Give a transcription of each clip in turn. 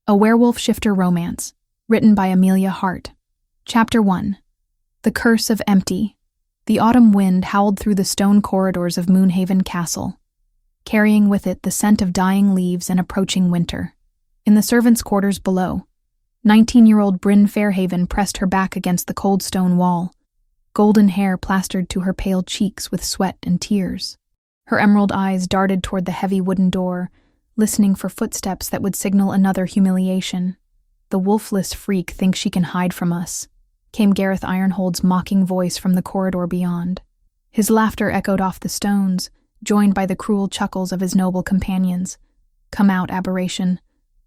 A Werewolf Shifter Romance, written by Amelia Hart. Chapter 1. The Curse of Empty. The autumn wind howled through the stone corridors of Moonhaven Castle, carrying with it the scent of dying leaves and approaching winter. In the servants' quarters below, 19-year-old Bryn Fairhaven pressed her back against the cold stone wall, golden hair plastered to her pale cheeks with sweat and tears. Her emerald eyes darted toward the heavy wooden door, listening for footsteps that would signal another humiliation. "The Wolfless freak thinks she can hide from us," came Gareth Ironhold's mocking voice from the corridor beyond. His laughter echoed off the stones, joined by the cruel chuckles of his noble companions. "Come out, aberration.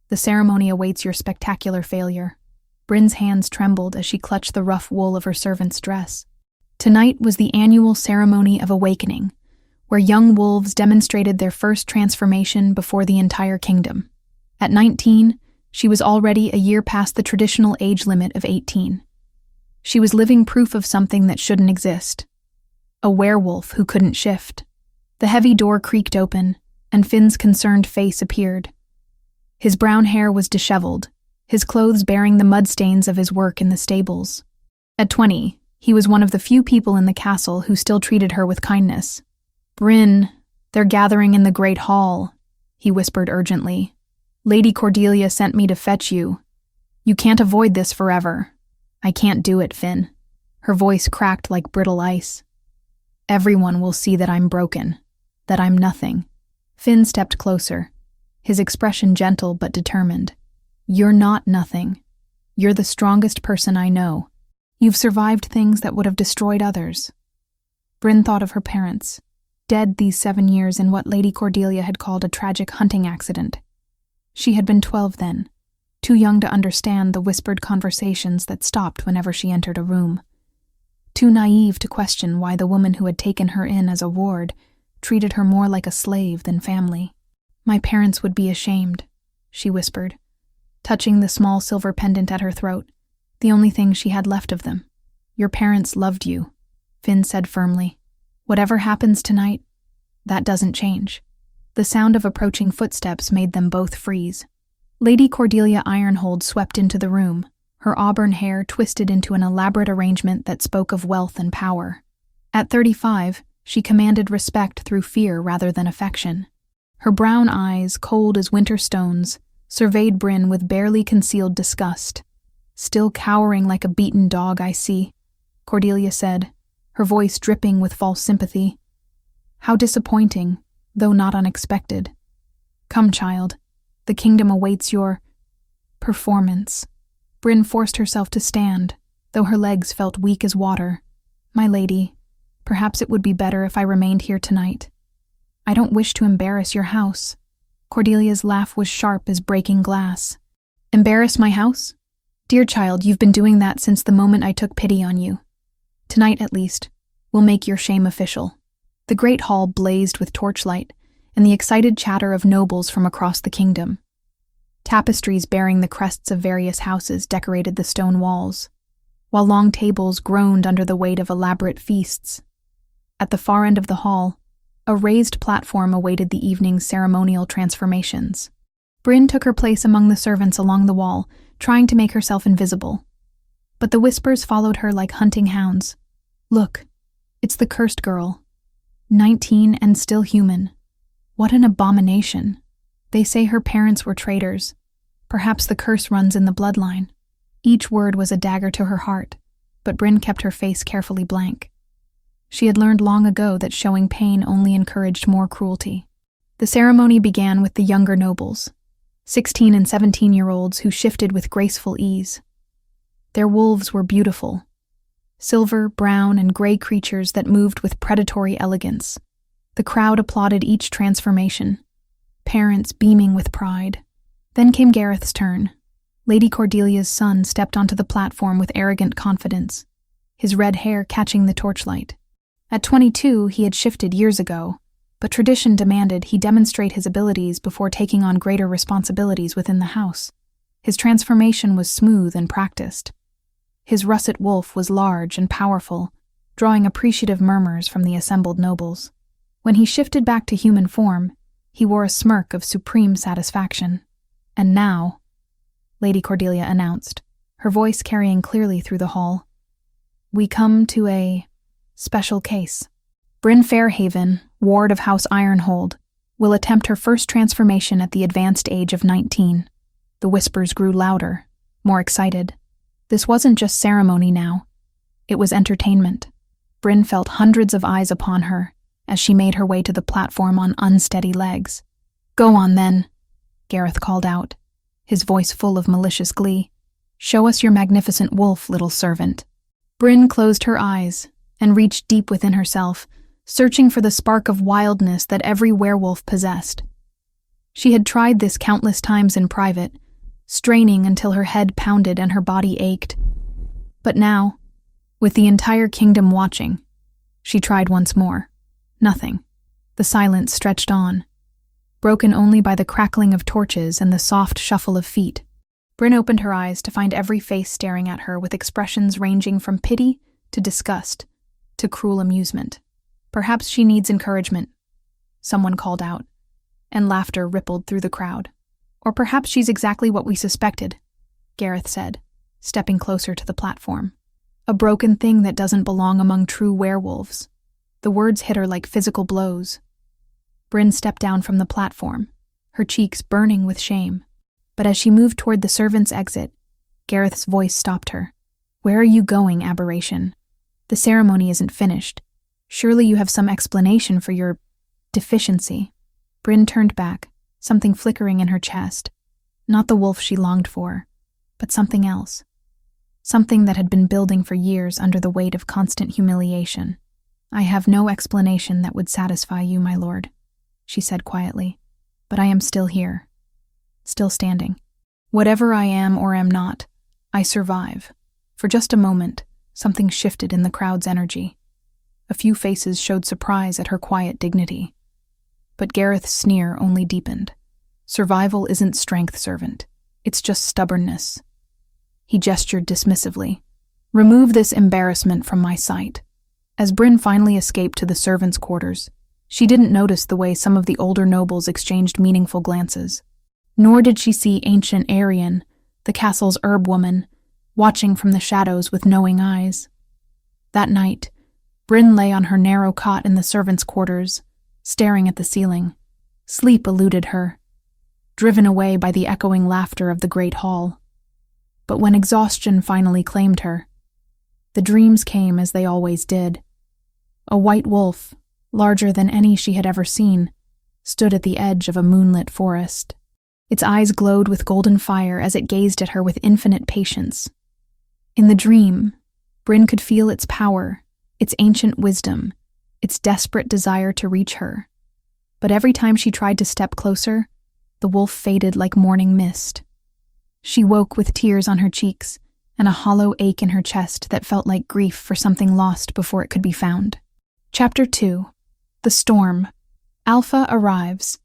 The ceremony awaits your spectacular failure." Bryn's hands trembled as she clutched the rough wool of her servant's dress. Tonight was the annual ceremony of awakening, where young wolves demonstrated their first transformation before the entire kingdom. At 19, she was already a year past the traditional age limit of 18. She was living proof of something that shouldn't exist. A werewolf who couldn't shift. The heavy door creaked open, and Finn's concerned face appeared. His brown hair was disheveled, his clothes bearing the mud stains of his work in the stables. At 20, he was one of the few people in the castle who still treated her with kindness. "Bryn, they're gathering in the great hall," he whispered urgently. "Lady Cordelia sent me to fetch you. You can't avoid this forever." "I can't do it, Finn." Her voice cracked like brittle ice. "Everyone will see that I'm broken, that I'm nothing." Finn stepped closer, his expression gentle but determined. "You're not nothing. You're the strongest person I know. You've survived things that would have destroyed others." Bryn thought of her parents, dead these 7 years in what Lady Cordelia had called a tragic hunting accident. She had been 12 then, too young to understand the whispered conversations that stopped whenever she entered a room. Too naive to question why the woman who had taken her in as a ward treated her more like a slave than family. "My parents would be ashamed," she whispered, touching the small silver pendant at her throat, the only thing she had left of them. "Your parents loved you," Finn said firmly. "Whatever happens tonight, that doesn't change." The sound of approaching footsteps made them both freeze. Lady Cordelia Ironhold swept into the room, her auburn hair twisted into an elaborate arrangement that spoke of wealth and power. At 35, she commanded respect through fear rather than affection. Her brown eyes, cold as winter stones, surveyed Bryn with barely concealed disgust. "Still cowering like a beaten dog, I see," Cordelia said, her voice dripping with false sympathy. "How disappointing, though not unexpected. Come, child, the kingdom awaits your performance." Bryn forced herself to stand, though her legs felt weak as water. "My lady, perhaps it would be better if I remained here tonight. I don't wish to embarrass your house." Cordelia's laugh was sharp as breaking glass. "Embarrass my house? Dear child, you've been doing that since the moment I took pity on you. Tonight, at least, we'll make your shame official." The great hall blazed with torchlight and the excited chatter of nobles from across the kingdom. Tapestries bearing the crests of various houses decorated the stone walls, while long tables groaned under the weight of elaborate feasts. At the far end of the hall, a raised platform awaited the evening's ceremonial transformations. Bryn took her place among the servants along the wall, trying to make herself invisible. But the whispers followed her like hunting hounds. "Look, it's the cursed girl. 19 and still human. What an abomination. They say her parents were traitors. Perhaps the curse runs in the bloodline." Each word was a dagger to her heart, but Bryn kept her face carefully blank. She had learned long ago that showing pain only encouraged more cruelty. The ceremony began with the younger nobles, 16 and 17-year-olds who shifted with graceful ease. Their wolves were beautiful, silver, brown, and gray creatures that moved with predatory elegance. The crowd applauded each transformation, parents beaming with pride. Then came Gareth's turn. Lady Cordelia's son stepped onto the platform with arrogant confidence, his red hair catching the torchlight. At 22, he had shifted years ago, but tradition demanded he demonstrate his abilities before taking on greater responsibilities within the house. His transformation was smooth and practiced. His russet wolf was large and powerful, drawing appreciative murmurs from the assembled nobles. When he shifted back to human form, he wore a smirk of supreme satisfaction. And now, Lady Cordelia announced, her voice carrying clearly through the hall. "We come to a special case. Bryn Fairhaven, ward of House Ironhold, will attempt her first transformation at the advanced age of 19. The whispers grew louder, more excited. This wasn't just ceremony now. It was entertainment. Bryn felt hundreds of eyes upon her as she made her way to the platform on unsteady legs. "Go on, then," Gareth called out, his voice full of malicious glee. "Show us your magnificent wolf, little servant." Bryn closed her eyes and reached deep within herself, searching for the spark of wildness that every werewolf possessed. She had tried this countless times in private, straining until her head pounded and her body ached. But now, with the entire kingdom watching, she tried once more. Nothing. The silence stretched on, broken only by the crackling of torches and the soft shuffle of feet. Bryn opened her eyes to find every face staring at her with expressions ranging from pity to disgust to cruel amusement. "Perhaps she needs encouragement," someone called out, and laughter rippled through the crowd. "Or perhaps she's exactly what we suspected," Gareth said, stepping closer to the platform. "A broken thing that doesn't belong among true werewolves." The words hit her like physical blows. Bryn stepped down from the platform, her cheeks burning with shame. But as she moved toward the servants' exit, Gareth's voice stopped her. "Where are you going, aberration? The ceremony isn't finished. Surely you have some explanation for your deficiency." Bryn turned back, something flickering in her chest. Not the wolf she longed for, but something else. Something that had been building for years under the weight of constant humiliation. "I have no explanation that would satisfy you, my lord," she said quietly, "but I am still here, still standing. Whatever I am or am not, I survive." For just a moment, something shifted in the crowd's energy. A few faces showed surprise at her quiet dignity. But Gareth's sneer only deepened. "Survival isn't strength, servant. It's just stubbornness." He gestured dismissively. "Remove this embarrassment from my sight." As Bryn finally escaped to the servants' quarters, she didn't notice the way some of the older nobles exchanged meaningful glances. Nor did she see ancient Arian, the castle's herb woman, watching from the shadows with knowing eyes. That night, Bryn lay on her narrow cot in the servants' quarters, staring at the ceiling. Sleep eluded her, driven away by the echoing laughter of the great hall. But when exhaustion finally claimed her, the dreams came as they always did. A white wolf, larger than any she had ever seen, stood at the edge of a moonlit forest. Its eyes glowed with golden fire as it gazed at her with infinite patience. In the dream, Bryn could feel its power, its ancient wisdom, its desperate desire to reach her. But every time she tried to step closer, the wolf faded like morning mist. She woke with tears on her cheeks and a hollow ache in her chest that felt like grief for something lost before it could be found. Chapter 2. The Storm. Alpha arrives.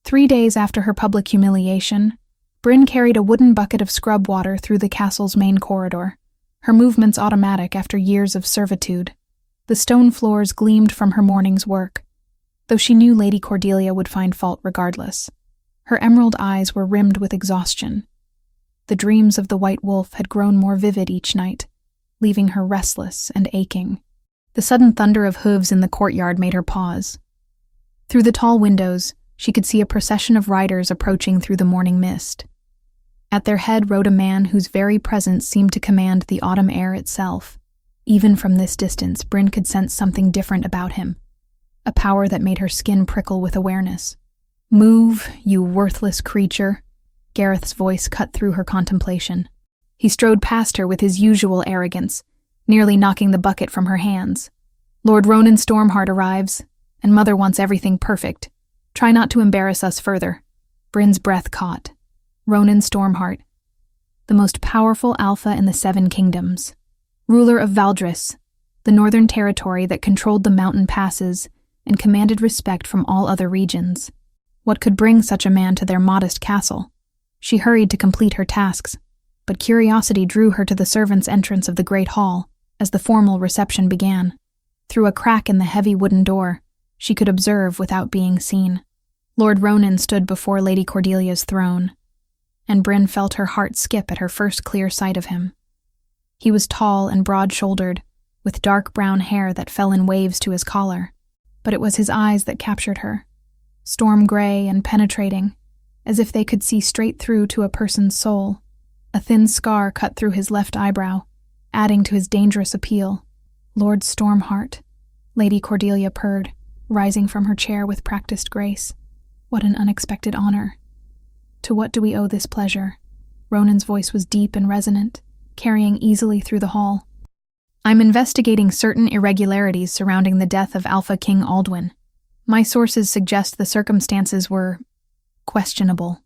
3 days after her public humiliation, Bryn carried a wooden bucket of scrub water through the castle's main corridor, her movements automatic after years of servitude. The stone floors gleamed from her morning's work, though she knew Lady Cordelia would find fault regardless. Her emerald eyes were rimmed with exhaustion. The dreams of the white wolf had grown more vivid each night, leaving her restless and aching. The sudden thunder of hooves in the courtyard made her pause. Through the tall windows, she could see a procession of riders approaching through the morning mist. At their head rode a man whose very presence seemed to command the autumn air itself. Even from this distance, Bryn could sense something different about him, a power that made her skin prickle with awareness. "Move, you worthless creature," Gareth's voice cut through her contemplation. He strode past her with his usual arrogance, nearly knocking the bucket from her hands. "Lord Ronan Stormheart arrives, and Mother wants everything perfect. Try not to embarrass us further." Bryn's breath caught. Ronan Stormheart, the most powerful alpha in the 7 kingdoms, ruler of Valdris, the northern territory that controlled the mountain passes and commanded respect from all other regions. What could bring such a man to their modest castle? She hurried to complete her tasks, but curiosity drew her to the servants' entrance of the great hall as the formal reception began. Through a crack in the heavy wooden door, she could observe without being seen. Lord Ronan stood before Lady Cordelia's throne, and Bryn felt her heart skip at her first clear sight of him. He was tall and broad-shouldered, with dark brown hair that fell in waves to his collar, but it was his eyes that captured her, storm gray and penetrating, as if they could see straight through to a person's soul. A thin scar cut through his left eyebrow, adding to his dangerous appeal. "Lord Stormheart," Lady Cordelia purred, rising from her chair with practiced grace. "What an unexpected honor. To what do we owe this pleasure?" Ronan's voice was deep and resonant, carrying easily through the hall. "I'm investigating certain irregularities surrounding the death of Alpha King Aldwin. My sources suggest the circumstances were questionable."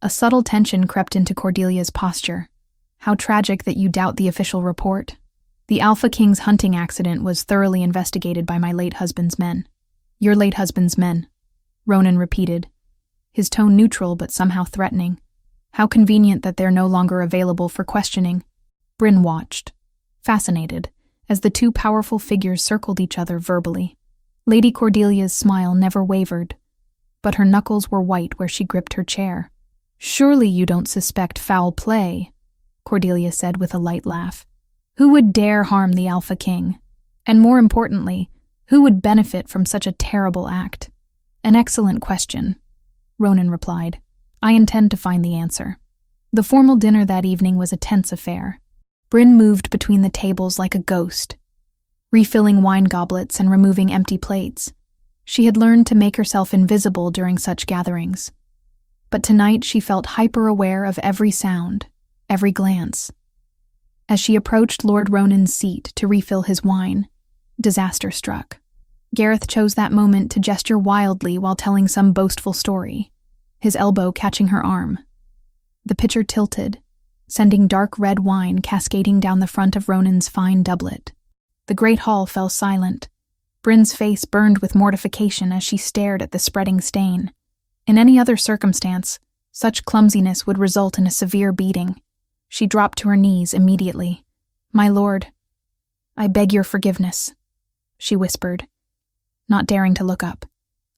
A subtle tension crept into Cordelia's posture. "How tragic that you doubt the official report. The Alpha King's hunting accident was thoroughly investigated by my late husband's men." "Your late husband's men," Ronan repeated, his tone neutral but somehow threatening. "How convenient that they're no longer available for questioning." Bryn watched, fascinated, as the two powerful figures circled each other verbally. Lady Cordelia's smile never wavered, but her knuckles were white where she gripped her chair. "Surely you don't suspect foul play," Cordelia said with a light laugh. "Who would dare harm the Alpha King? And more importantly, who would benefit from such a terrible act?" "An excellent question," Ronan replied. "I intend to find the answer." The formal dinner that evening was a tense affair. Bryn moved between the tables like a ghost, refilling wine goblets and removing empty plates. She had learned to make herself invisible during such gatherings. But tonight she felt hyper-aware of every sound, every glance. As she approached Lord Ronan's seat to refill his wine, disaster struck. Gareth chose that moment to gesture wildly while telling some boastful story, his elbow catching her arm. The pitcher tilted, sending dark red wine cascading down the front of Ronan's fine doublet. The great hall fell silent. Bryn's face burned with mortification as she stared at the spreading stain. In any other circumstance, such clumsiness would result in a severe beating. She dropped to her knees immediately. "My lord, I beg your forgiveness," she whispered, not daring to look up.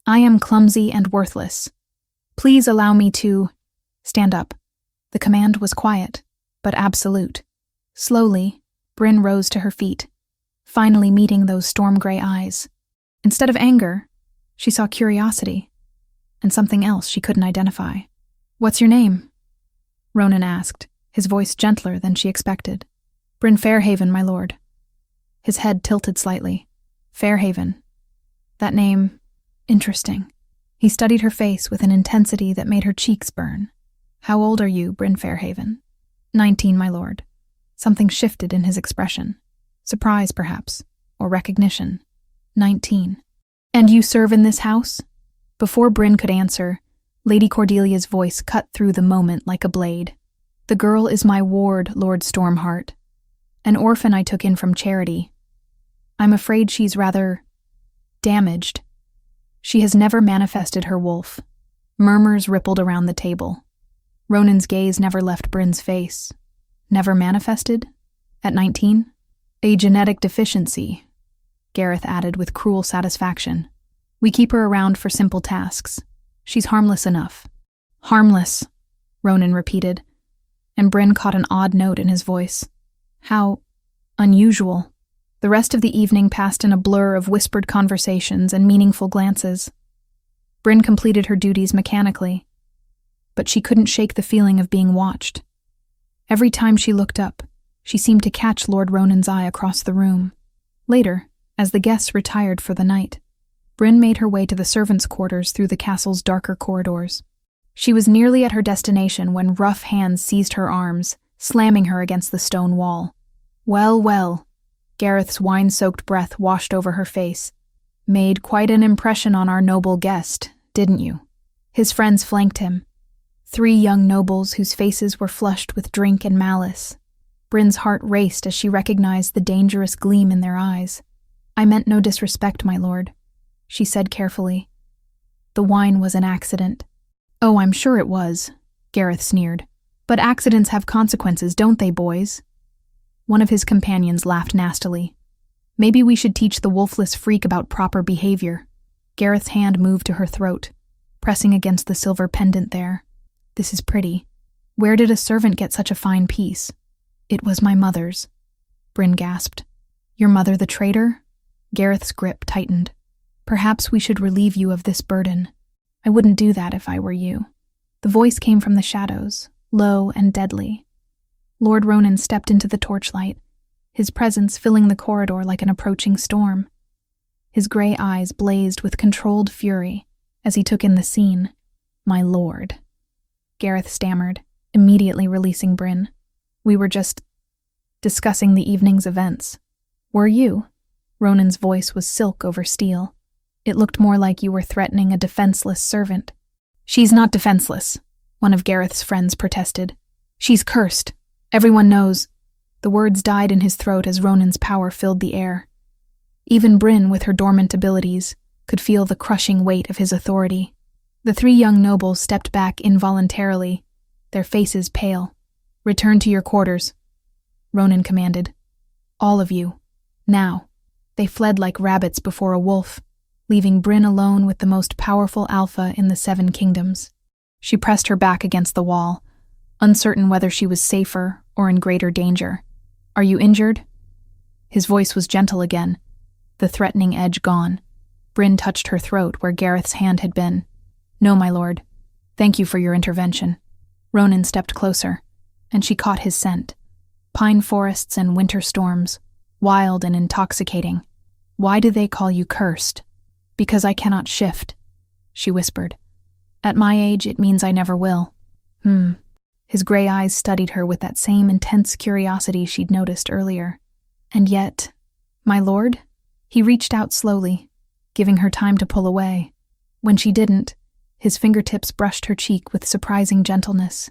"I am clumsy and worthless. Please allow me to stand up." The command was quiet, but absolute. Slowly, Bryn rose to her feet, finally meeting those storm-gray eyes. Instead of anger, she saw curiosity, and something else she couldn't identify. "What's your name?" Ronan asked, his voice gentler than she expected. "Bryn Fairhaven, my lord." His head tilted slightly. "Fairhaven. That name, interesting." He studied her face with an intensity that made her cheeks burn. "How old are you, Bryn Fairhaven?" 19, my lord." Something shifted in his expression. Surprise, perhaps, or recognition. 19. "And you serve in this house?" Before Bryn could answer, Lady Cordelia's voice cut through the moment like a blade. "The girl is my ward, Lord Stormheart. An orphan I took in from charity. I'm afraid she's rather damaged. She has never manifested her wolf." Murmurs rippled around the table. Ronan's gaze never left Bryn's face. "Never manifested? At 19? A genetic deficiency," Gareth added with cruel satisfaction. "We keep her around for simple tasks. She's harmless enough." "Harmless," Ronan repeated, and Bryn caught an odd note in his voice. How unusual. The rest of the evening passed in a blur of whispered conversations and meaningful glances. Bryn completed her duties mechanically, but she couldn't shake the feeling of being watched. Every time she looked up, she seemed to catch Lord Ronan's eye across the room. Later, as the guests retired for the night, Bryn made her way to the servants' quarters through the castle's darker corridors. She was nearly at her destination when rough hands seized her arms, slamming her against the stone wall. "Well, well," Gareth's wine-soaked breath washed over her face. "Made quite an impression on our noble guest, didn't you?" His friends flanked him. 3 young nobles whose faces were flushed with drink and malice. Bryn's heart raced as she recognized the dangerous gleam in their eyes. "I meant no disrespect, my lord," she said carefully. "The wine was an accident." "Oh, I'm sure it was," Gareth sneered. "But accidents have consequences, don't they, boys?" One of his companions laughed nastily. "Maybe we should teach the Wolfless freak about proper behavior." Gareth's hand moved to her throat, pressing against the silver pendant there. "This is pretty. Where did a servant get such a fine piece? It was my mother's, Bryn gasped. Your mother the traitor? Gareth's grip tightened. Perhaps we should relieve you of this burden. I wouldn't do that if I were you. The voice came from the shadows, low and deadly. Lord Ronan stepped into the torchlight, his presence filling the corridor like an approaching storm. His gray eyes blazed with controlled fury as he took in the scene. My lord, Gareth stammered, immediately releasing Bryn. We were just discussing the evening's events. Were you? Ronan's voice was silk over steel. It looked more like you were threatening a defenseless servant. She's not defenseless, one of Gareth's friends protested. She's cursed. Everyone knows. The words died in his throat as Ronan's power filled the air. Even Bryn, with her dormant abilities, could feel the crushing weight of his authority. The three young nobles stepped back involuntarily, their faces pale. Return to your quarters, Ronan commanded. All of you. Now. They fled like rabbits before a wolf, leaving Bryn alone with the most powerful alpha in the 7 kingdoms. She pressed her back against the wall, uncertain whether she was safer or in greater danger. Are you injured? His voice was gentle again, the threatening edge gone. Bryn touched her throat where Gareth's hand had been. No, my lord. Thank you for your intervention. Ronan stepped closer, and she caught his scent. Pine forests and winter storms, wild and intoxicating. Why do they call you cursed? Because I cannot shift, she whispered. At my age, it means I never will. His gray eyes studied her with that same intense curiosity she'd noticed earlier. And yet, my lord? He reached out slowly, giving her time to pull away. When she didn't, his fingertips brushed her cheek with surprising gentleness.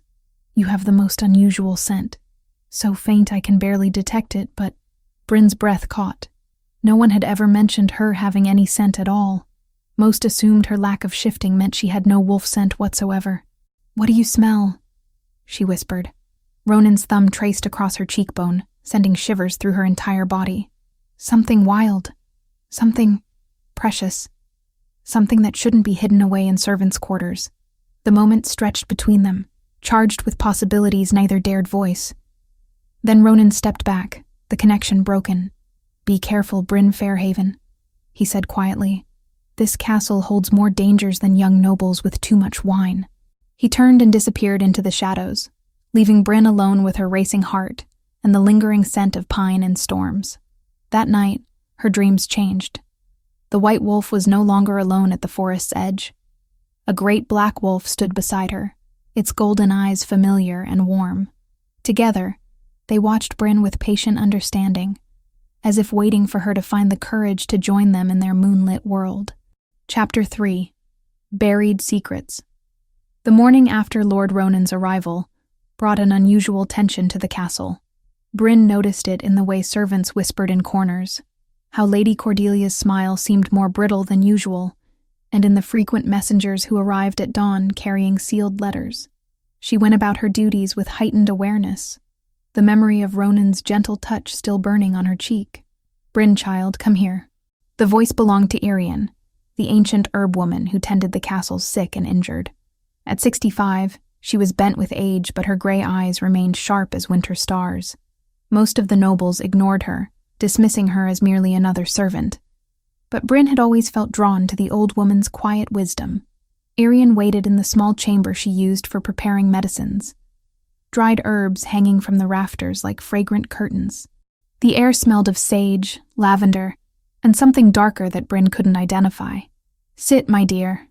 You have the most unusual scent. So faint I can barely detect it, but Bryn's breath caught. No one had ever mentioned her having any scent at all. Most assumed her lack of shifting meant she had no wolf scent whatsoever. What do you smell? She whispered. Ronan's thumb traced across her cheekbone, sending shivers through her entire body. Something wild. Something precious. Something that shouldn't be hidden away in servants' quarters. The moment stretched between them, charged with possibilities neither dared voice. Then Ronan stepped back, the connection broken. Be careful, Bryn Fairhaven, he said quietly. This castle holds more dangers than young nobles with too much wine. He turned and disappeared into the shadows, leaving Bryn alone with her racing heart and the lingering scent of pine and storms. That night, her dreams changed. The white wolf was no longer alone at the forest's edge. A great black wolf stood beside her, its golden eyes familiar and warm. Together, they watched Bryn with patient understanding, as if waiting for her to find the courage to join them in their moonlit world. Chapter 3. Buried Secrets. The morning after Lord Ronan's arrival brought an unusual tension to the castle. Bryn noticed it in the way servants whispered in corners, how Lady Cordelia's smile seemed more brittle than usual, and in the frequent messengers who arrived at dawn carrying sealed letters. She went about her duties with heightened awareness, the memory of Ronan's gentle touch still burning on her cheek. Bryn, child, come here. The voice belonged to Irian, the ancient herb woman who tended the castle's sick and injured. At 65, she was bent with age, but her gray eyes remained sharp as winter stars. Most of the nobles ignored her, dismissing her as merely another servant. But Bryn had always felt drawn to the old woman's quiet wisdom. Irian waited in the small chamber she used for preparing medicines, dried herbs hanging from the rafters like fragrant curtains. The air smelled of sage, lavender, and something darker that Bryn couldn't identify. Sit, my dear,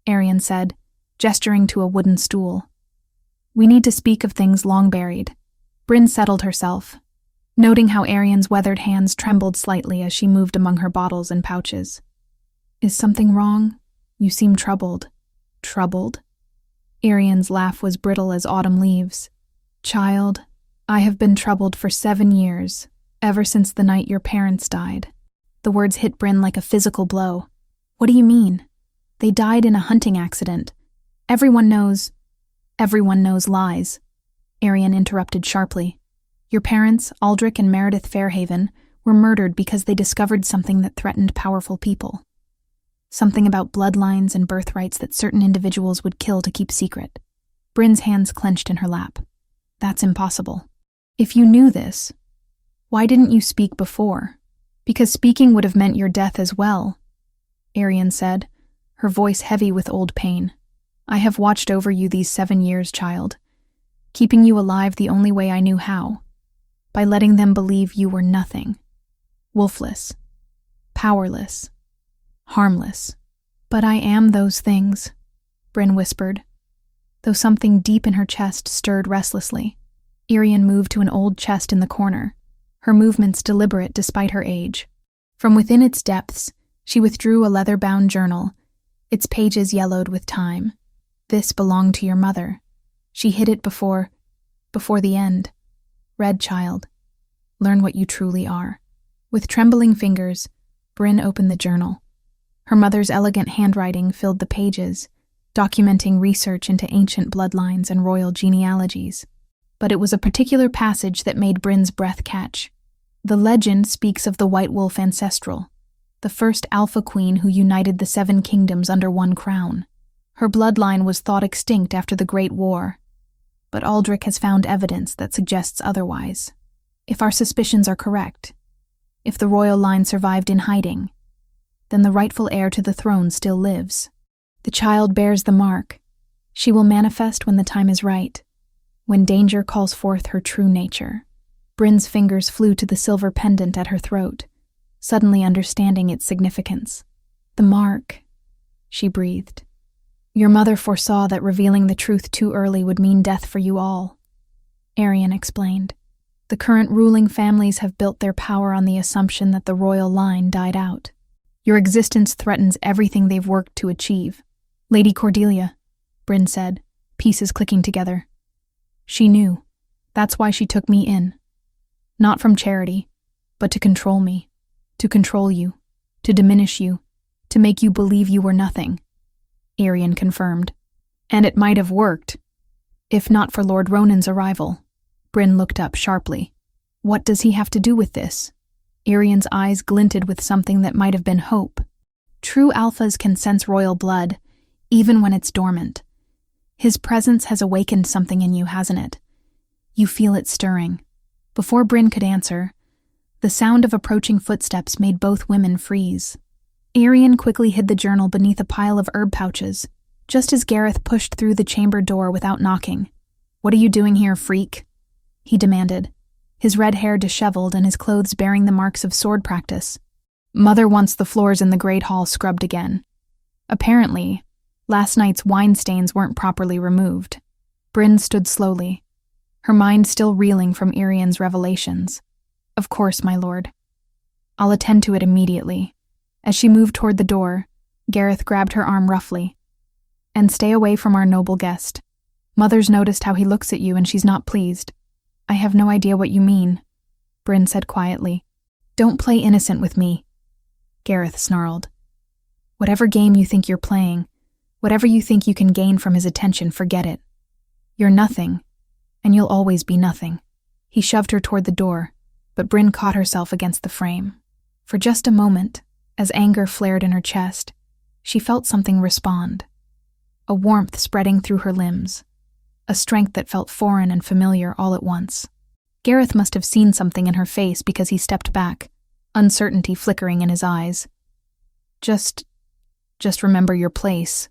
Irian said, gesturing to a wooden stool. We need to speak of things long buried. Bryn settled herself, noting how Irian's weathered hands trembled slightly as she moved among her bottles and pouches. Is something wrong? You seem troubled. Troubled? Irian's laugh was brittle as autumn leaves. Child, I have been troubled for 7 years, ever since the night your parents died. The words hit Bryn like a physical blow. What do you mean? They died in a hunting accident. Everyone knows lies. Irian interrupted sharply. Your parents, Aldrich and Meredith Fairhaven, were murdered because they discovered something that threatened powerful people. Something about bloodlines and birthrights that certain individuals would kill to keep secret. Bryn's hands clenched in her lap. That's impossible. If you knew this, why didn't you speak before? Because speaking would have meant your death as well, Arian said, her voice heavy with old pain. I have watched over you these 7 years, child, keeping you alive the only way I knew how, by letting them believe you were nothing. Wolfless, powerless, harmless. But I am those things, Bryn whispered, though something deep in her chest stirred restlessly. Arian moved to an old chest in the corner, her movements deliberate despite her age. From within its depths, she withdrew a leather-bound journal, its pages yellowed with time. This belonged to your mother. She hid it before the end. Read, child. Learn what you truly are. With trembling fingers, Bryn opened the journal. Her mother's elegant handwriting filled the pages, documenting research into ancient bloodlines and royal genealogies. But it was a particular passage that made Bryn's breath catch. The legend speaks of the White Wolf Ancestral, the first Alpha Queen who united the 7 kingdoms under one crown. Her bloodline was thought extinct after the Great War, but Aldrich has found evidence that suggests otherwise. If our suspicions are correct, if the royal line survived in hiding, then the rightful heir to the throne still lives. The child bears the mark. She will manifest when the time is right, when danger calls forth her true nature. Bryn's fingers flew to the silver pendant at her throat, suddenly understanding its significance. The mark, she breathed. Your mother foresaw that revealing the truth too early would mean death for you all, Arian explained. The current ruling families have built their power on the assumption that the royal line died out. Your existence threatens everything they've worked to achieve. Lady Cordelia, Bryn said, pieces clicking together. She knew. That's why she took me in. Not from charity, but to control me, to control you, to diminish you, to make you believe you were nothing, Arian confirmed. And it might have worked, if not for Lord Ronan's arrival. Bryn looked up sharply. What does he have to do with this? Arian's eyes glinted with something that might have been hope. True alphas can sense royal blood, even when it's dormant. His presence has awakened something in you, hasn't it? You feel it stirring. Before Bryn could answer, the sound of approaching footsteps made both women freeze. Arian quickly hid the journal beneath a pile of herb pouches, just as Gareth pushed through the chamber door without knocking. What are you doing here, freak? He demanded, his red hair disheveled and his clothes bearing the marks of sword practice. Mother wants the floors in the Great Hall scrubbed again. Apparently, last night's wine stains weren't properly removed. Bryn stood slowly, her mind still reeling from Arian's revelations. Of course, my lord. I'll attend to it immediately. As she moved toward the door, Gareth grabbed her arm roughly. And stay away from our noble guest. Mother's noticed how he looks at you and she's not pleased. I have no idea what you mean, Bryn said quietly. Don't play innocent with me, Gareth snarled. Whatever game you think you're playing, whatever you think you can gain from his attention, forget it. You're nothing, and you'll always be nothing. He shoved her toward the door, but Bryn caught herself against the frame. For just a moment, as anger flared in her chest, she felt something respond. A warmth spreading through her limbs, a strength that felt foreign and familiar all at once. Gareth must have seen something in her face because he stepped back, uncertainty flickering in his eyes. Just remember your place,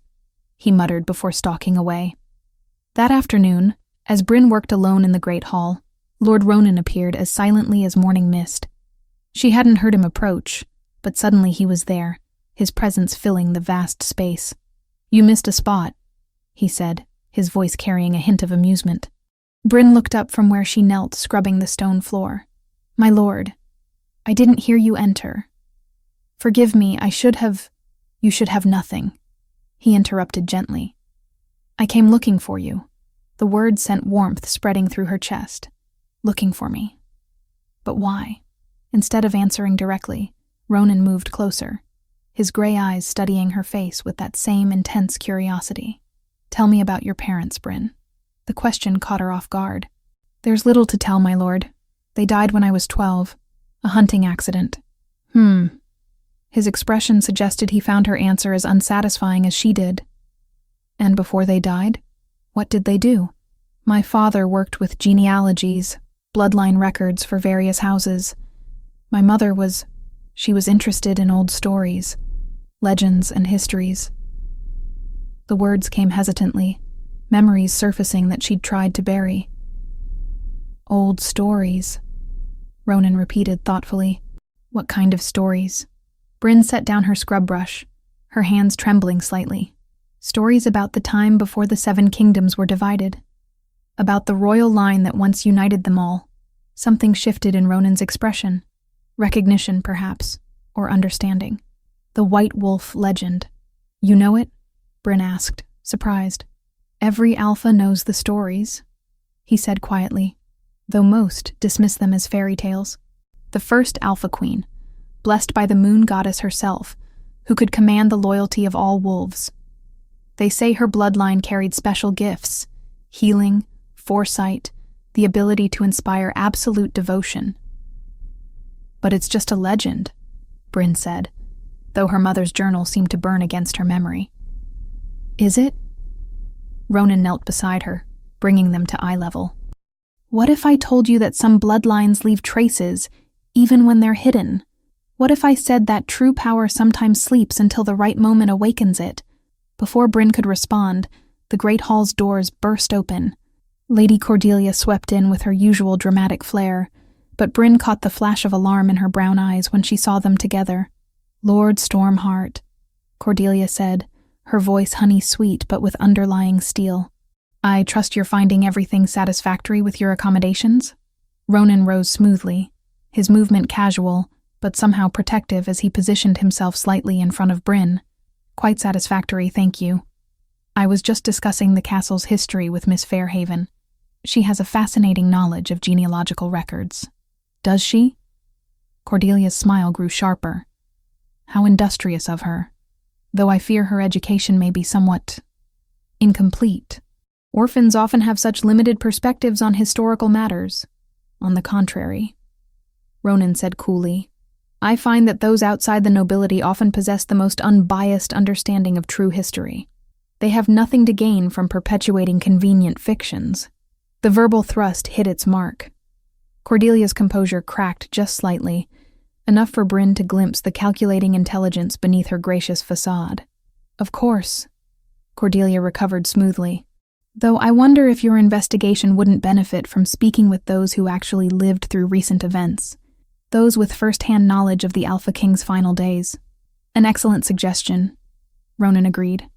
he muttered before stalking away. That afternoon, as Bryn worked alone in the Great Hall, Lord Ronan appeared as silently as morning mist. She hadn't heard him approach, but suddenly he was there, his presence filling the vast space. You missed a spot, he said, his voice carrying a hint of amusement. Bryn looked up from where she knelt, scrubbing the stone floor. My lord, I didn't hear you enter. Forgive me, You should have nothing, he interrupted gently. I came looking for you. The words sent warmth spreading through her chest. Looking for me. But why? Instead of answering directly, Ronan moved closer, his gray eyes studying her face with that same intense curiosity. Tell me about your parents, Bryn. The question caught her off guard. There's little to tell, my lord. They died when I was 12. A hunting accident. His expression suggested he found her answer as unsatisfying as she did. And before they died? What did they do? My father worked with genealogies, bloodline records for various houses. My mother she was interested in old stories, legends and histories. The words came hesitantly, memories surfacing that she'd tried to bury. Old stories, Ronan repeated thoughtfully. What kind of stories? Bryn set down her scrub brush, her hands trembling slightly. Stories about the time before the 7 kingdoms were divided. About the royal line that once united them all. Something shifted in Ronan's expression. Recognition, perhaps, or understanding. The White Wolf legend. You know it? Bryn asked, surprised. Every alpha knows the stories, he said quietly, though most dismiss them as fairy tales. The first alpha queen, blessed by the moon goddess herself, who could command the loyalty of all wolves. They say her bloodline carried special gifts, healing, foresight, the ability to inspire absolute devotion. But it's just a legend, Bryn said, though her mother's journal seemed to burn against her memory. Is it? Ronan knelt beside her, bringing them to eye level. What if I told you that some bloodlines leave traces, even when they're hidden? What if I said that true power sometimes sleeps until the right moment awakens it? Before Bryn could respond, the great hall's doors burst open. Lady Cordelia swept in with her usual dramatic flair, but Bryn caught the flash of alarm in her brown eyes when she saw them together. Lord Stormheart, Cordelia said, her voice honey-sweet but with underlying steel. I trust you're finding everything satisfactory with your accommodations? Ronan rose smoothly, his movement casual, but somehow protective as he positioned himself slightly in front of Bryn. Quite satisfactory, thank you. I was just discussing the castle's history with Miss Fairhaven. She has a fascinating knowledge of genealogical records. Does she? Cordelia's smile grew sharper. How industrious of her, though I fear her education may be somewhat incomplete. Orphans often have such limited perspectives on historical matters. On the contrary, Ronan said coolly, I find that those outside the nobility often possess the most unbiased understanding of true history. They have nothing to gain from perpetuating convenient fictions. The verbal thrust hit its mark. Cordelia's composure cracked just slightly, enough for Bryn to glimpse the calculating intelligence beneath her gracious facade. Of course, Cordelia recovered smoothly. Though I wonder if your investigation wouldn't benefit from speaking with those who actually lived through recent events. Those with first-hand knowledge of the Alpha King's final days. An excellent suggestion, Ronan agreed.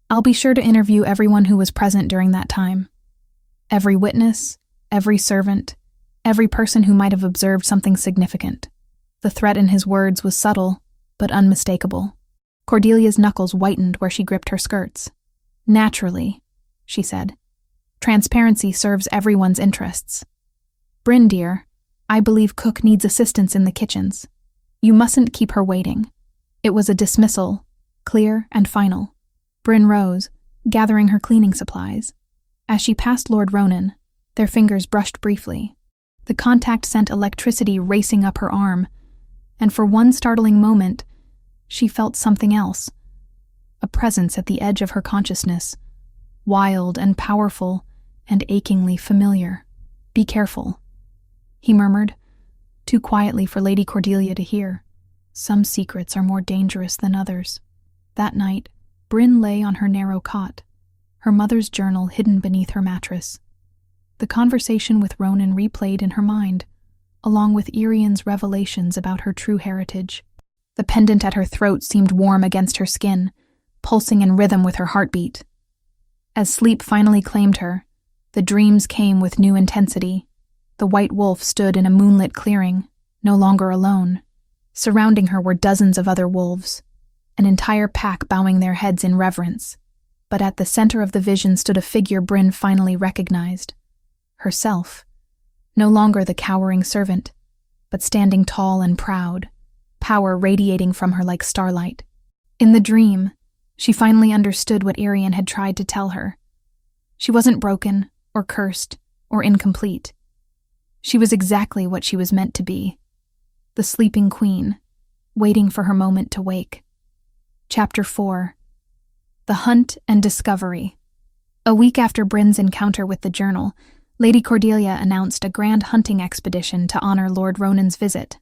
I'll be sure to interview everyone who was present during that time. Every witness, every servant, every person who might have observed something significant. The threat in his words was subtle, but unmistakable. Cordelia's knuckles whitened where she gripped her skirts. Naturally, she said. Transparency serves everyone's interests. Bryn, dear, I believe Cook needs assistance in the kitchens. You mustn't keep her waiting. It was a dismissal, clear and final. Bryn rose, gathering her cleaning supplies. As she passed Lord Ronan, their fingers brushed briefly. The contact sent electricity racing up her arm, and for one startling moment, she felt something else. A presence at the edge of her consciousness, wild and powerful and achingly familiar. Be careful, he murmured, too quietly for Lady Cordelia to hear. Some secrets are more dangerous than others. That night, Bryn lay on her narrow cot, her mother's journal hidden beneath her mattress. The conversation with Ronan replayed in her mind, along with Irian's revelations about her true heritage. The pendant at her throat seemed warm against her skin, pulsing in rhythm with her heartbeat. As sleep finally claimed her, the dreams came with new intensity. The White Wolf stood in a moonlit clearing, no longer alone. Surrounding her were dozens of other wolves, an entire pack bowing their heads in reverence. But at the center of the vision stood a figure Bryn finally recognized. Herself. No longer the cowering servant, but standing tall and proud, power radiating from her like starlight. In the dream, she finally understood what Irian had tried to tell her. She wasn't broken, or cursed, or incomplete. She was exactly what she was meant to be. The sleeping queen, waiting for her moment to wake. Chapter 4. The Hunt and Discovery. A week after Bryn's encounter with the journal, Lady Cordelia announced a grand hunting expedition to honor Lord Ronan's visit.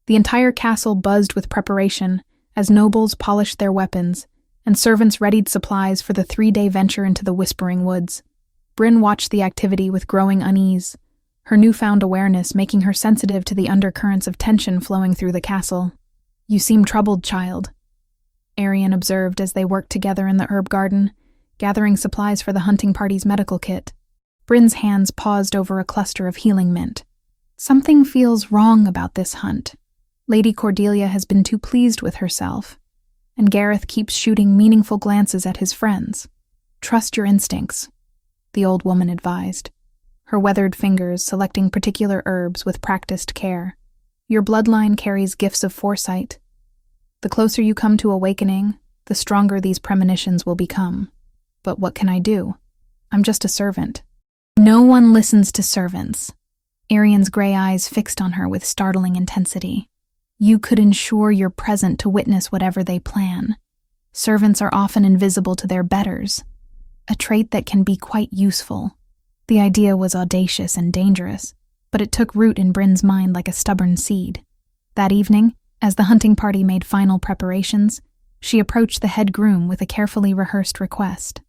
The entire castle buzzed with preparation as nobles polished their weapons and servants readied supplies for the 3-day venture into the Whispering Woods. Bryn watched the activity with growing unease, her newfound awareness making her sensitive to the undercurrents of tension flowing through the castle. "You seem troubled, child," Arian observed as they worked together in the herb garden, gathering supplies for the hunting party's medical kit. Bryn's hands paused over a cluster of healing mint. "Something feels wrong about this hunt. Lady Cordelia has been too pleased with herself, and Gareth keeps shooting meaningful glances at his friends. Trust your instincts," the old woman advised, her weathered fingers selecting particular herbs with practiced care. "Your bloodline carries gifts of foresight. The closer you come to awakening, the stronger these premonitions will become. But what can I do? I'm just a servant." "No one listens to servants." Arian's gray eyes fixed on her with startling intensity. "You could ensure you're present to witness whatever they plan. Servants are often invisible to their betters, a trait that can be quite useful." The idea was audacious and dangerous, but it took root in Bryn's mind like a stubborn seed. That evening, as the hunting party made final preparations, she approached the head groom with a carefully rehearsed request.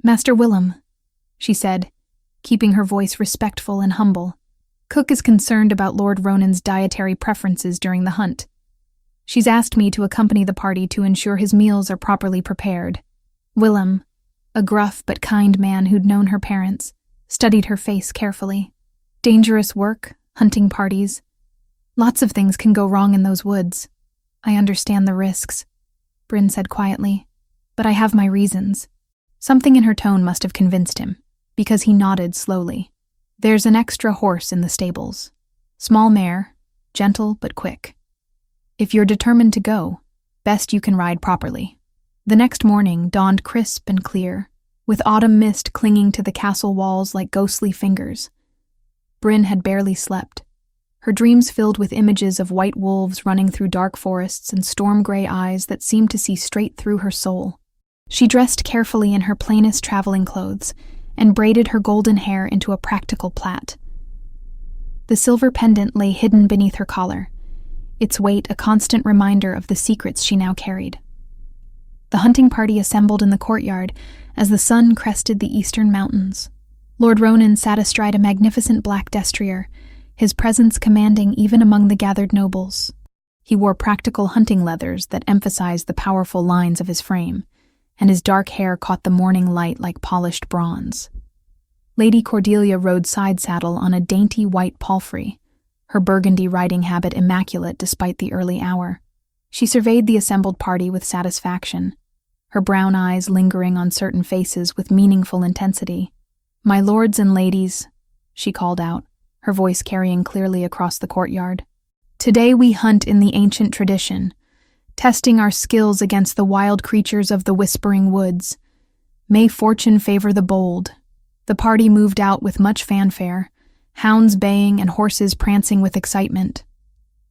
"Master Willem," she said, keeping her voice respectful and humble, "Cook is concerned about Lord Ronan's dietary preferences during the hunt. She's asked me to accompany the party to ensure his meals are properly prepared." Willem, a gruff but kind man who'd known her parents, studied her face carefully. "Dangerous work, hunting parties. Lots of things can go wrong in those woods. I understand the risks," Bryn said quietly, "but I have my reasons." Something in her tone must have convinced him, because he nodded slowly. "There's an extra horse in the stables. Small mare, gentle but quick. If you're determined to go, best you can ride properly." The next morning dawned crisp and clear, with autumn mist clinging to the castle walls like ghostly fingers. Bryn had barely slept, her dreams filled with images of white wolves running through dark forests and storm-gray eyes that seemed to see straight through her soul. She dressed carefully in her plainest traveling clothes and braided her golden hair into a practical plait. The silver pendant lay hidden beneath her collar, its weight a constant reminder of the secrets she now carried. The hunting party assembled in the courtyard as the sun crested the eastern mountains. Lord Ronan sat astride a magnificent black destrier, his presence commanding even among the gathered nobles. He wore practical hunting leathers that emphasized the powerful lines of his frame, and his dark hair caught the morning light like polished bronze. Lady Cordelia rode side saddle on a dainty white palfrey, her burgundy riding habit immaculate despite the early hour. She surveyed the assembled party with satisfaction, her brown eyes lingering on certain faces with meaningful intensity. "My lords and ladies," she called out, her voice carrying clearly across the courtyard. "Today we hunt in the ancient tradition, testing our skills against the wild creatures of the Whispering Woods. May fortune favor the bold." The party moved out with much fanfare, hounds baying and horses prancing with excitement.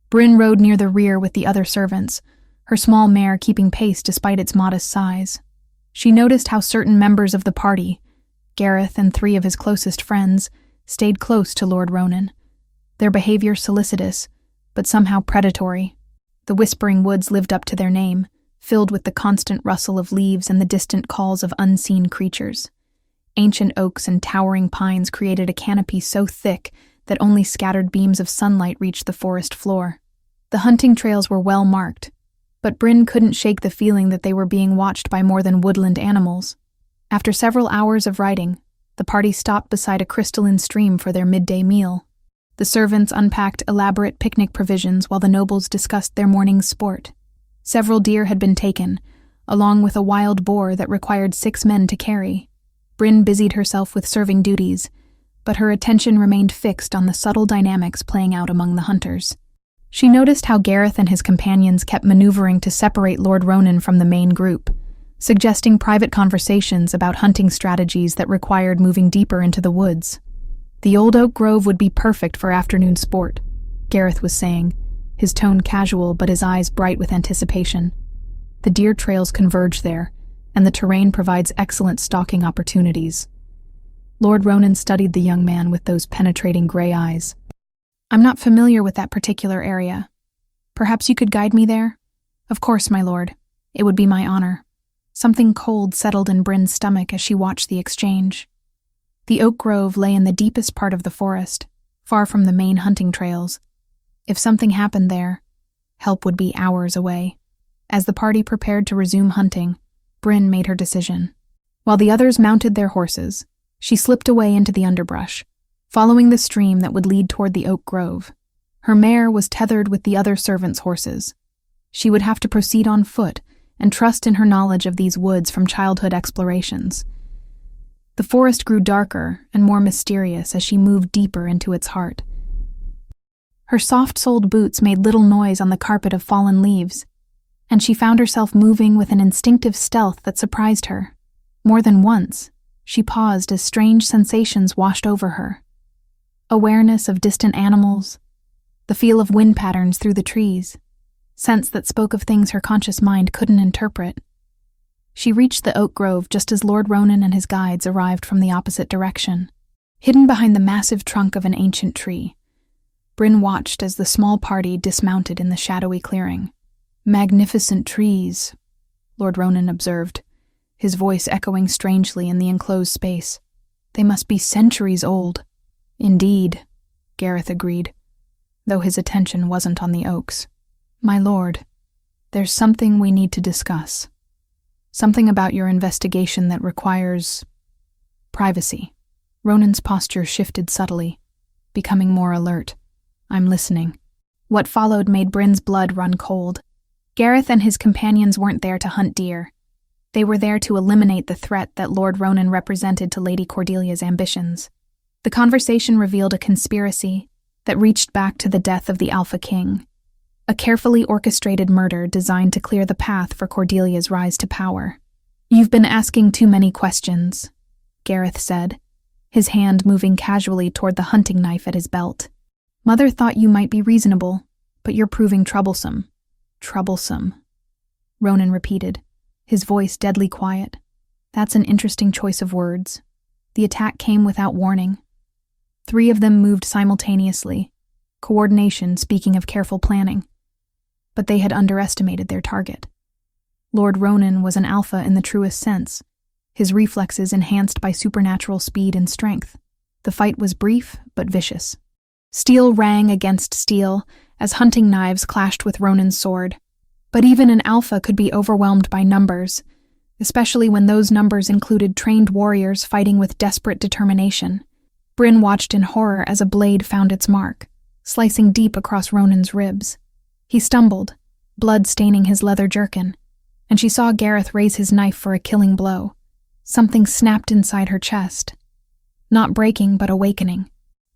Bryn rode near the rear with the other servants, her small mare keeping pace despite its modest size. She noticed how certain members of the party, Gareth and 3 of his closest friends, stayed close to Lord Ronan, their behavior solicitous, but somehow predatory. The Whispering Woods lived up to their name, filled with the constant rustle of leaves and the distant calls of unseen creatures. Ancient oaks and towering pines created a canopy so thick that only scattered beams of sunlight reached the forest floor. The hunting trails were well marked, but Bryn couldn't shake the feeling that they were being watched by more than woodland animals. After several hours of riding, the party stopped beside a crystalline stream for their midday meal. The servants unpacked elaborate picnic provisions while the nobles discussed their morning's sport. Several deer had been taken, along with a wild boar that required 6 men to carry. Bryn busied herself with serving duties, but her attention remained fixed on the subtle dynamics playing out among the hunters. She noticed how Gareth and his companions kept maneuvering to separate Lord Ronan from the main group, suggesting private conversations about hunting strategies that required moving deeper into the woods. "The old oak grove would be perfect for afternoon sport," Gareth was saying, his tone casual but his eyes bright with anticipation. "The deer trails converge there, and the terrain provides excellent stalking opportunities." Lord Ronan studied the young man with those penetrating gray eyes. I'm not familiar with that particular area. Perhaps you could guide me there? Of course, my lord. It would be my honor. Something cold settled in Bryn's stomach as she watched the exchange. The oak grove lay in the deepest part of the forest, far from the main hunting trails. If something happened there, help would be hours away. As the party prepared to resume hunting, Bryn made her decision. While the others mounted their horses, she slipped away into the underbrush, following the stream that would lead toward the oak grove. Her mare was tethered with the other servants' horses. She would have to proceed on foot and trust in her knowledge of these woods from childhood explorations. The forest grew darker and more mysterious as she moved deeper into its heart. Her soft-soled boots made little noise on the carpet of fallen leaves, and she found herself moving with an instinctive stealth that surprised her. More than once, she paused as strange sensations washed over her. Awareness of distant animals, the feel of wind patterns through the trees, scents that spoke of things her conscious mind couldn't interpret. She reached the oak grove just as Lord Ronan and his guides arrived from the opposite direction. Hidden behind the massive trunk of an ancient tree, Bryn watched as the small party dismounted in the shadowy clearing. Magnificent trees, Lord Ronan observed, his voice echoing strangely in the enclosed space. They must be centuries old. Indeed, Gareth agreed, though his attention wasn't on the oaks. My lord, there's something we need to discuss. Something about your investigation that requires privacy. Ronan's posture shifted subtly, becoming more alert. I'm listening. What followed made Bryn's blood run cold. Gareth and his companions weren't there to hunt deer. They were there to eliminate the threat that Lord Ronan represented to Lady Cordelia's ambitions. The conversation revealed a conspiracy that reached back to the death of the Alpha King, a carefully orchestrated murder designed to clear the path for Cordelia's rise to power. You've been asking too many questions, Gareth said, his hand moving casually toward the hunting knife at his belt. Mother thought you might be reasonable, but you're proving troublesome. Troublesome, Ronan repeated, his voice deadly quiet. That's an interesting choice of words. The attack came without warning. 3 of them moved simultaneously, coordination speaking of careful planning. But they had underestimated their target. Lord Ronan was an alpha in the truest sense, his reflexes enhanced by supernatural speed and strength. The fight was brief but vicious. Steel rang against steel as hunting knives clashed with Ronan's sword. But even an alpha could be overwhelmed by numbers, especially when those numbers included trained warriors fighting with desperate determination. Bryn watched in horror as a blade found its mark, slicing deep across Ronan's ribs. He stumbled, blood staining his leather jerkin, and she saw Gareth raise his knife for a killing blow. Something snapped inside her chest. Not breaking, but awakening.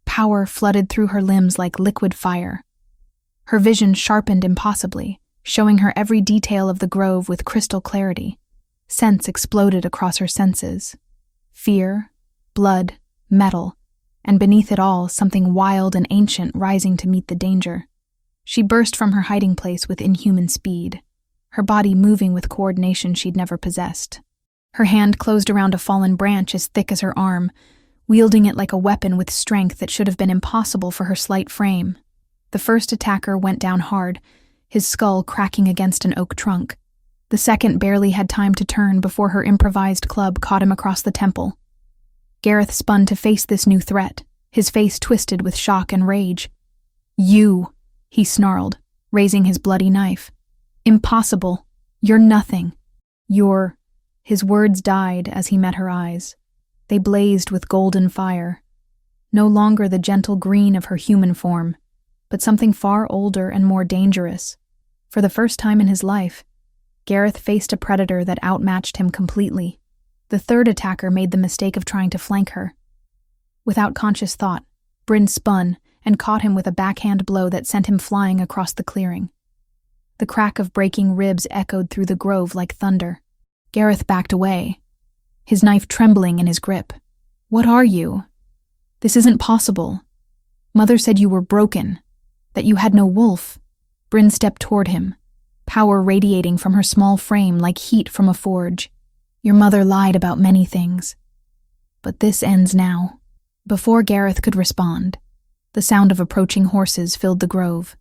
Power flooded through her limbs like liquid fire. Her vision sharpened impossibly, showing her every detail of the grove with crystal clarity. Sense exploded across her senses. Fear, blood, metal, and beneath it all, something wild and ancient rising to meet the danger. She burst from her hiding place with inhuman speed, her body moving with coordination she'd never possessed. Her hand closed around a fallen branch as thick as her arm, wielding it like a weapon with strength that should have been impossible for her slight frame. The first attacker went down hard, his skull cracking against an oak trunk. The second barely had time to turn before her improvised club caught him across the temple. Gareth spun to face this new threat, his face twisted with shock and rage. You, he snarled, raising his bloody knife. Impossible. You're nothing. You're... His words died as he met her eyes. They blazed with golden fire. No longer the gentle green of her human form, but something far older and more dangerous. For the first time in his life, Gareth faced a predator that outmatched him completely. The third attacker made the mistake of trying to flank her. Without conscious thought, Bryn spun and caught him with a backhand blow that sent him flying across the clearing. The crack of breaking ribs echoed through the grove like thunder. Gareth backed away, his knife trembling in his grip. What are you? This isn't possible. Mother said you were broken, that you had no wolf. Bryn stepped toward him, power radiating from her small frame like heat from a forge. Your mother lied about many things, but this ends now." Before Gareth could respond, the sound of approaching horses filled the grove.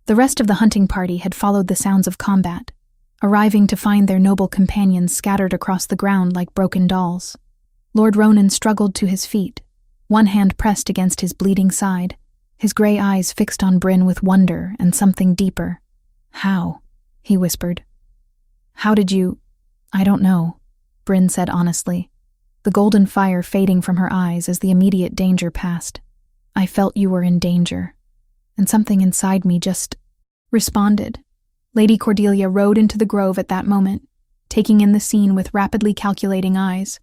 The rest of the hunting party had followed the sounds of combat, arriving to find their noble companions scattered across the ground like broken dolls. Lord Ronan struggled to his feet, one hand pressed against his bleeding side, his gray eyes fixed on Bryn with wonder and something deeper. "How?" he whispered. "How did you—" "I don't know," Bryn said honestly, the golden fire fading from her eyes as the immediate danger passed. "I felt you were in danger, and something inside me just responded." Lady Cordelia rode into the grove at that moment, taking in the scene with rapidly calculating eyes.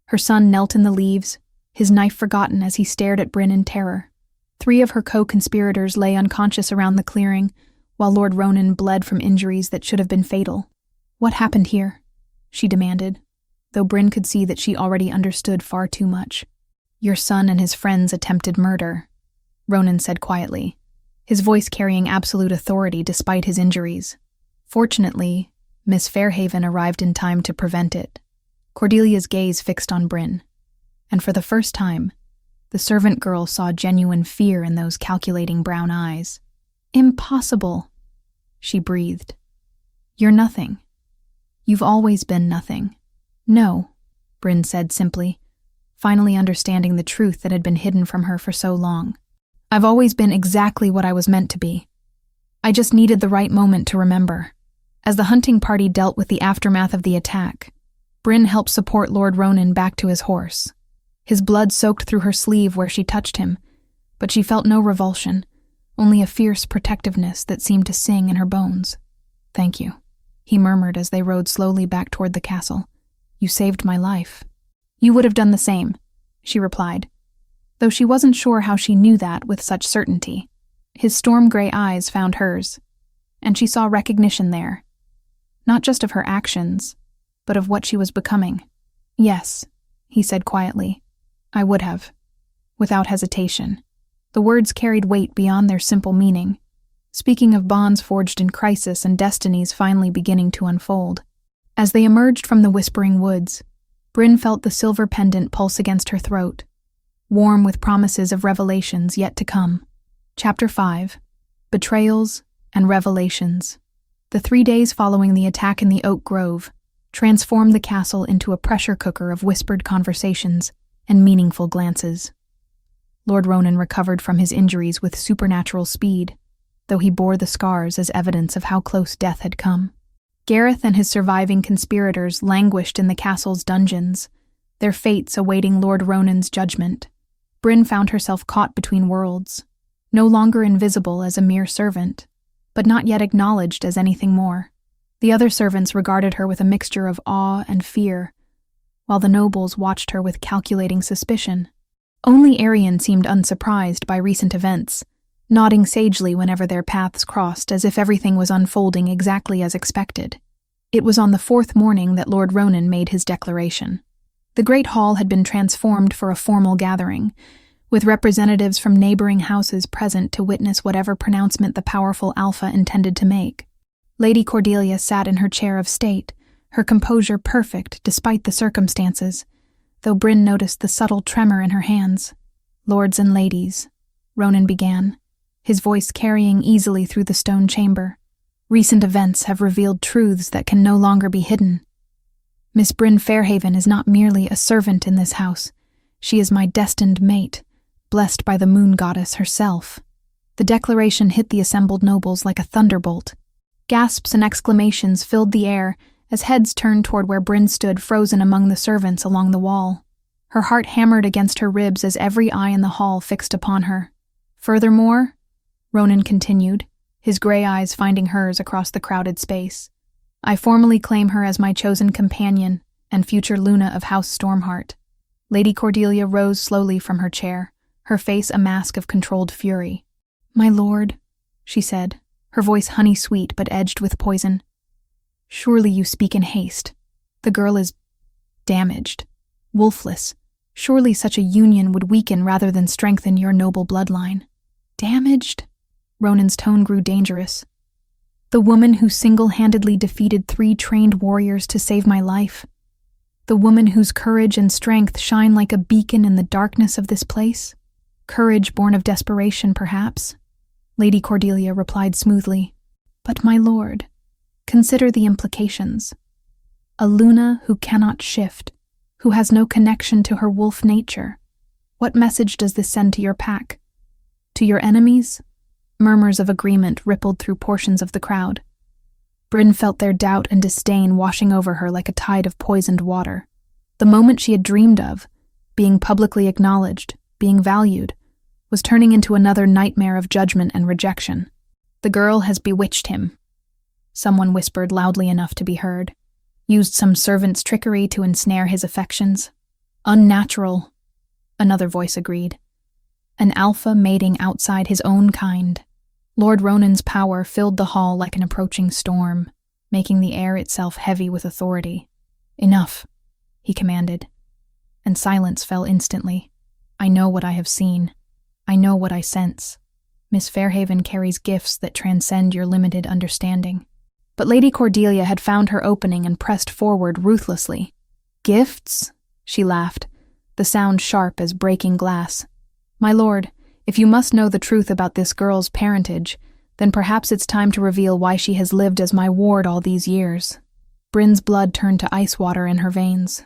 Her son knelt in the leaves, his knife forgotten as he stared at Bryn in terror. 3 of her co-conspirators lay unconscious around the clearing, while Lord Ronan bled from injuries that should have been fatal. "What happened here?" she demanded, though Bryn could see that she already understood far too much. "Your son and his friends attempted murder," Ronan said quietly, his voice carrying absolute authority despite his injuries. Fortunately, Miss Fairhaven arrived in time to prevent it. Cordelia's gaze fixed on Bryn, and for the first time, the servant girl saw genuine fear in those calculating brown eyes. "Impossible," she breathed. "You're nothing. You've always been nothing." "No," Bryn said simply, finally understanding the truth that had been hidden from her for so long. "I've always been exactly what I was meant to be. I just needed the right moment to remember." As the hunting party dealt with the aftermath of the attack, Bryn helped support Lord Ronan back to his horse. His blood soaked through her sleeve where she touched him, but she felt no revulsion, only a fierce protectiveness that seemed to sing in her bones. "Thank you," he murmured as they rode slowly back toward the castle. "You saved my life." "You would have done the same," she replied, though she wasn't sure how she knew that with such certainty. His storm-gray eyes found hers, and she saw recognition there, not just of her actions, but of what she was becoming. "Yes," he said quietly, "I would have," without hesitation. The words carried weight beyond their simple meaning, speaking of bonds forged in crisis and destinies finally beginning to unfold. As they emerged from the whispering woods, Bryn felt the silver pendant pulse against her throat, warm with promises of revelations yet to come. Chapter 5. Betrayals and Revelations. The 3 days following the attack in the Oak Grove transformed the castle into a pressure cooker of whispered conversations and meaningful glances. Lord Ronan recovered from his injuries with supernatural speed, though he bore the scars as evidence of how close death had come. Gareth and his surviving conspirators languished in the castle's dungeons, their fates awaiting Lord Ronan's judgment. Bryn found herself caught between worlds, no longer invisible as a mere servant, but not yet acknowledged as anything more. The other servants regarded her with a mixture of awe and fear, while the nobles watched her with calculating suspicion. Only Arian seemed unsurprised by recent events, nodding sagely whenever their paths crossed as if everything was unfolding exactly as expected. It was on the 4th morning that Lord Ronan made his declaration. The great hall had been transformed for a formal gathering, with representatives from neighboring houses present to witness whatever pronouncement the powerful Alpha intended to make. Lady Cordelia sat in her chair of state, her composure perfect despite the circumstances, though Bryn noticed the subtle tremor in her hands. "Lords and ladies," Ronan began, his voice carrying easily through the stone chamber, "recent events have revealed truths that can no longer be hidden. Miss Bryn Fairhaven is not merely a servant in this house. She is my destined mate, blessed by the moon goddess herself." The declaration hit the assembled nobles like a thunderbolt. Gasps and exclamations filled the air as heads turned toward where Bryn stood frozen among the servants along the wall. Her heart hammered against her ribs as every eye in the hall fixed upon her. "Furthermore," Ronan continued, his gray eyes finding hers across the crowded space, "I formally claim her as my chosen companion and future Luna of House Stormheart." Lady Cordelia rose slowly from her chair, her face a mask of controlled fury. "My lord," she said, her voice honey-sweet but edged with poison, "surely you speak in haste. The girl is damaged, wolfless. Surely such a union would weaken rather than strengthen your noble bloodline." "Damaged?" Ronan's tone grew dangerous. "The woman who single-handedly defeated 3 trained warriors to save my life. The woman whose courage and strength shine like a beacon in the darkness of this place? Courage born of desperation, perhaps? Lady Cordelia replied smoothly. But my lord, consider the implications. A Luna who cannot shift, who has no connection to her wolf nature. What message does this send to your pack? To your enemies? Murmurs of agreement rippled through portions of the crowd. Bryn felt their doubt and disdain washing over her like a tide of poisoned water. The moment she had dreamed of, being publicly acknowledged, being valued, was turning into another nightmare of judgment and rejection. The girl has bewitched him, someone whispered loudly enough to be heard. Used some servant's trickery to ensnare his affections. Unnatural, another voice agreed. An alpha mating outside his own kind. Lord Ronan's power filled the hall like an approaching storm, making the air itself heavy with authority. Enough, he commanded, and silence fell instantly. I know what I have seen. I know what I sense. Miss Fairhaven carries gifts that transcend your limited understanding. But Lady Cordelia had found her opening and pressed forward ruthlessly. Gifts? She laughed, the sound sharp as breaking glass. My lord, if you must know the truth about this girl's parentage, then perhaps it's time to reveal why she has lived as my ward all these years. Bryn's blood turned to ice water in her veins.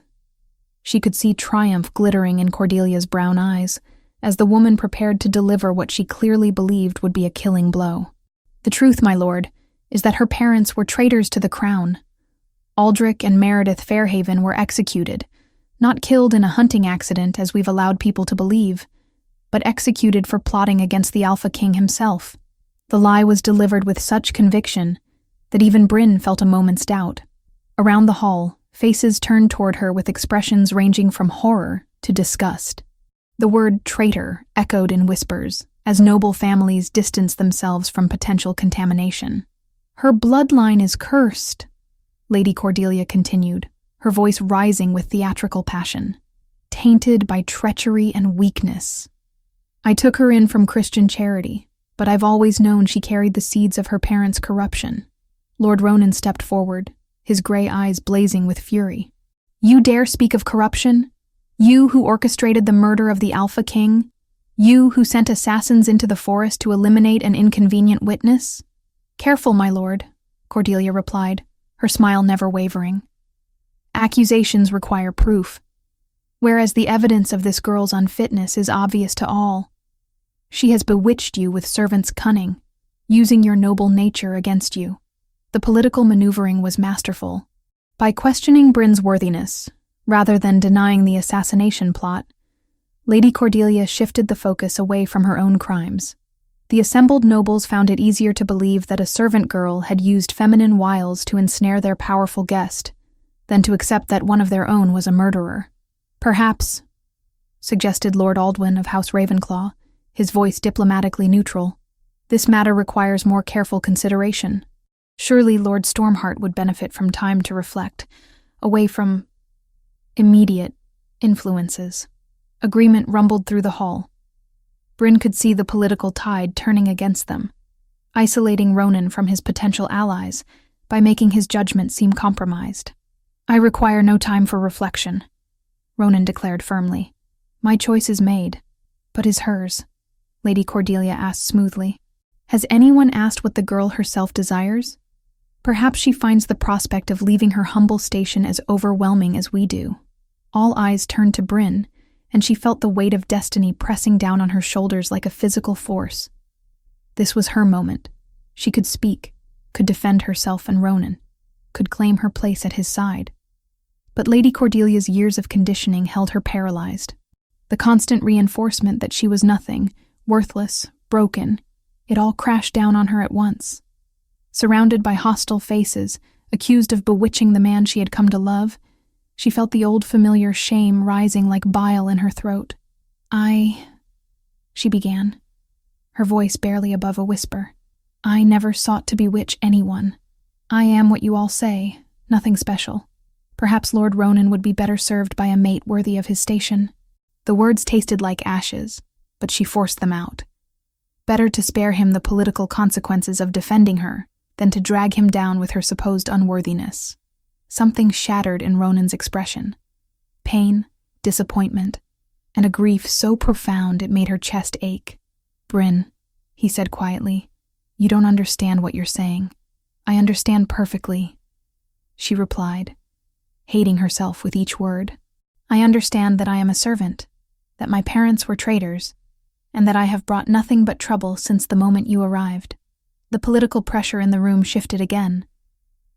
She could see triumph glittering in Cordelia's brown eyes, as the woman prepared to deliver what she clearly believed would be a killing blow. The truth, my lord, is that her parents were traitors to the crown. Aldrich and Meredith Fairhaven were executed, not killed in a hunting accident as we've allowed people to believe, but executed for plotting against the Alpha King himself. The lie was delivered with such conviction that even Bryn felt a moment's doubt. Around the hall, faces turned toward her with expressions ranging from horror to disgust. The word traitor echoed in whispers as noble families distanced themselves from potential contamination. Her bloodline is cursed, Lady Cordelia continued, her voice rising with theatrical passion, tainted by treachery and weakness. I took her in from Christian charity, but I've always known she carried the seeds of her parents' corruption. Lord Ronan stepped forward, his gray eyes blazing with fury. You dare speak of corruption? You who orchestrated the murder of the Alpha King? You who sent assassins into the forest to eliminate an inconvenient witness? Careful, my lord, Cordelia replied, her smile never wavering. Accusations require proof, whereas the evidence of this girl's unfitness is obvious to all. She has bewitched you with servant's cunning, using your noble nature against you. The political maneuvering was masterful. By questioning Bryn's worthiness, rather than denying the assassination plot, Lady Cordelia shifted the focus away from her own crimes. The assembled nobles found it easier to believe that a servant girl had used feminine wiles to ensnare their powerful guest than to accept that one of their own was a murderer. Perhaps, suggested Lord Aldwyn of House Ravenclaw, his voice diplomatically neutral, this matter requires more careful consideration. Surely Lord Stormheart would benefit from time to reflect, away from immediate influences. Agreement rumbled through the hall. Bryn could see the political tide turning against them, isolating Ronan from his potential allies by making his judgment seem compromised. I require no time for reflection, Ronan declared firmly. My choice is made, but is hers, Lady Cordelia asked smoothly. Has anyone asked what the girl herself desires? Perhaps she finds the prospect of leaving her humble station as overwhelming as we do. All eyes turned to Bryn, and she felt the weight of destiny pressing down on her shoulders like a physical force. This was her moment. She could speak, could defend herself and Ronan, could claim her place at his side. But Lady Cordelia's years of conditioning held her paralyzed. The constant reinforcement that she was nothing, worthless, broken, it all crashed down on her at once. Surrounded by hostile faces, accused of bewitching the man she had come to love, she felt the old familiar shame rising like bile in her throat. She began, her voice barely above a whisper. I never sought to bewitch anyone. I am what you all say, nothing special. Perhaps Lord Ronan would be better served by a mate worthy of his station. The words tasted like ashes, but she forced them out. Better to spare him the political consequences of defending her than to drag him down with her supposed unworthiness. Something shattered in Ronan's expression. pain, disappointment, and a grief so profound it made her chest ache. "Bryn," he said quietly, "you don't understand what you're saying." "I understand perfectly," she replied, hating herself with each word. "I understand that I am a servant, that my parents were traitors, and that I have brought nothing but trouble since the moment you arrived." The political pressure in the room shifted again,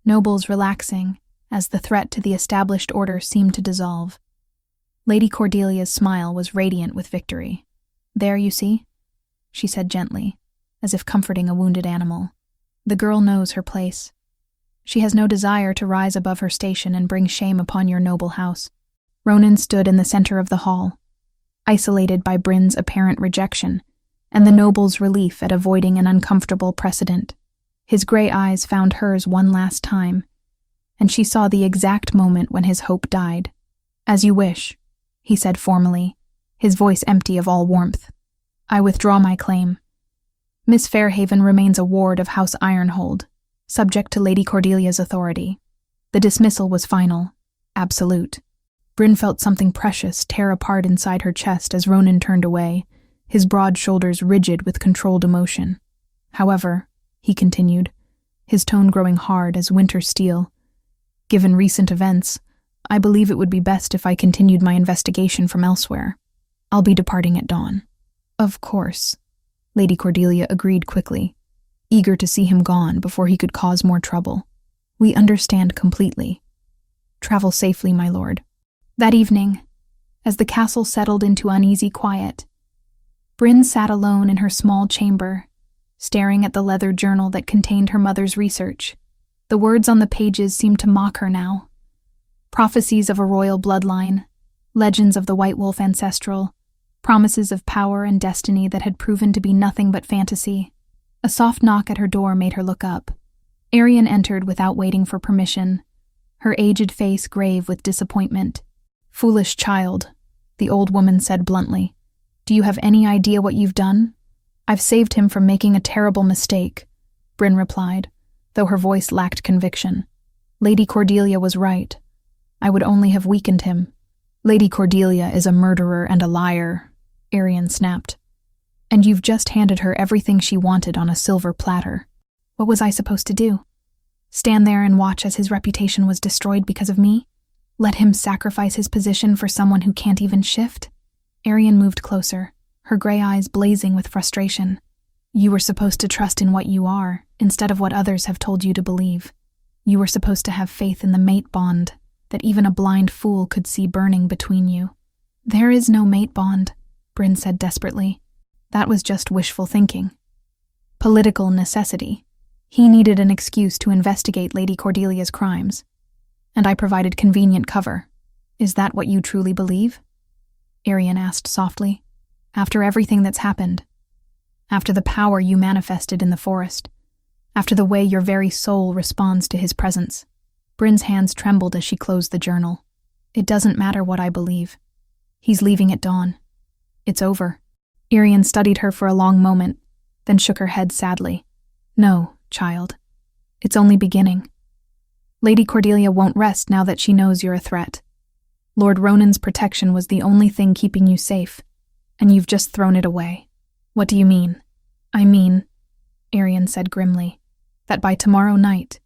nobles relaxing as the threat to the established order seemed to dissolve. Lady Cordelia's smile was radiant with victory. "There, you see," she said gently, as if comforting a wounded animal. "The girl knows her place. She has no desire to rise above her station and bring shame upon your noble house." Ronan stood in the center of the hall, isolated by Bryn's apparent rejection and the noble's relief at avoiding an uncomfortable precedent. His gray eyes found hers one last time, and she saw the exact moment when his hope died. "As you wish," he said formally, his voice empty of all warmth. "I withdraw my claim. Miss Fairhaven remains a ward of House Ironhold, subject to Lady Cordelia's authority." The dismissal was final, absolute. Bryn felt something precious tear apart inside her chest as Ronan turned away, his broad shoulders rigid with controlled emotion. "However," he continued, his tone growing hard as winter steel, "given recent events, I believe it would be best if I continued my investigation from elsewhere. I'll be departing at dawn." "Of course," Lady Cordelia agreed quickly, eager to see him gone before he could cause more trouble. "We understand completely. Travel safely, my lord." That evening, as the castle settled into uneasy quiet, Bryn sat alone in her small chamber, staring at the leather journal that contained her mother's research. The words on the pages seemed to mock her now. Prophecies of a royal bloodline, legends of the White Wolf ancestral, promises of power and destiny that had proven to be nothing but fantasy. A soft knock at her door made her look up. Arian entered without waiting for permission, her aged face grave with disappointment. "Foolish child," the old woman said bluntly. "Do you have any idea what you've done?" "I've saved him from making a terrible mistake," Bryn replied, though her voice lacked conviction. "Lady Cordelia was right. I would only have weakened him." "Lady Cordelia is a murderer and a liar," Arian snapped. "And you've just handed her everything she wanted on a silver platter." "What was I supposed to do? Stand there and watch as his reputation was destroyed because of me? Let him sacrifice his position for someone who can't even shift?" Arian moved closer, her gray eyes blazing with frustration. "You were supposed to trust in what you are, instead of what others have told you to believe. You were supposed to have faith in the mate bond that even a blind fool could see burning between you." "There is no mate bond," Bryn said desperately. "That was just wishful thinking. Political necessity. He needed an excuse to investigate Lady Cordelia's crimes, and I provided convenient cover. Is that what you truly believe?" Arian asked softly. "After everything that's happened, after the power you manifested in the forest, after the way your very soul responds to his presence." Bryn's hands trembled as she closed the journal. "It doesn't matter what I believe. He's leaving at dawn. It's over." Arian studied her for a long moment, then shook her head sadly. "No, child. It's only beginning. Lady Cordelia won't rest now that she knows you're a threat. Lord Ronan's protection was the only thing keeping you safe, and you've just thrown it away." "What do you mean?" "I mean," Arian said grimly, "that by tomorrow night,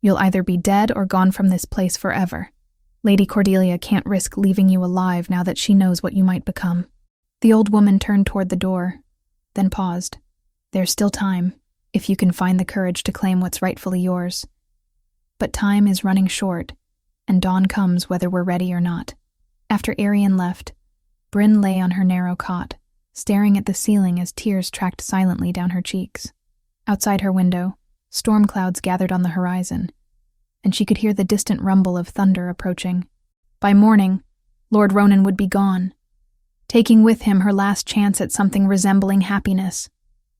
you'll either be dead or gone from this place forever. Lady Cordelia can't risk leaving you alive now that she knows what you might become." The old woman turned toward the door, then paused. "There's still time, if you can find the courage to claim what's rightfully yours. But time is running short, and dawn comes whether we're ready or not." After Arian left, Bryn lay on her narrow cot, staring at the ceiling as tears tracked silently down her cheeks. Outside her window, storm clouds gathered on the horizon, and she could hear the distant rumble of thunder approaching. By morning, Lord Ronan would be gone, taking with him her last chance at something resembling happiness.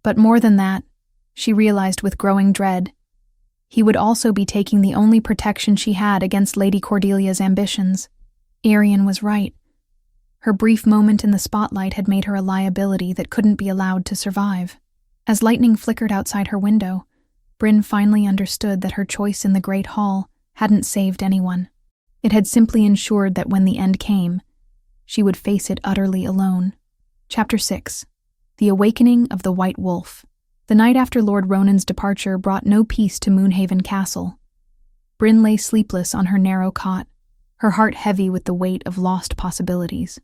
But more than that, she realized with growing dread, he would also be taking the only protection she had against Lady Cordelia's ambitions. Arian was right. Her brief moment in the spotlight had made her a liability that couldn't be allowed to survive. As lightning flickered outside her window, Bryn finally understood that her choice in the Great Hall hadn't saved anyone. It had simply ensured that when the end came, she would face it utterly alone. Chapter 6. The Awakening of the White Wolf. The night after Lord Ronan's departure brought no peace to Moonhaven Castle. Bryn lay sleepless on her narrow cot, her heart heavy with the weight of lost possibilities.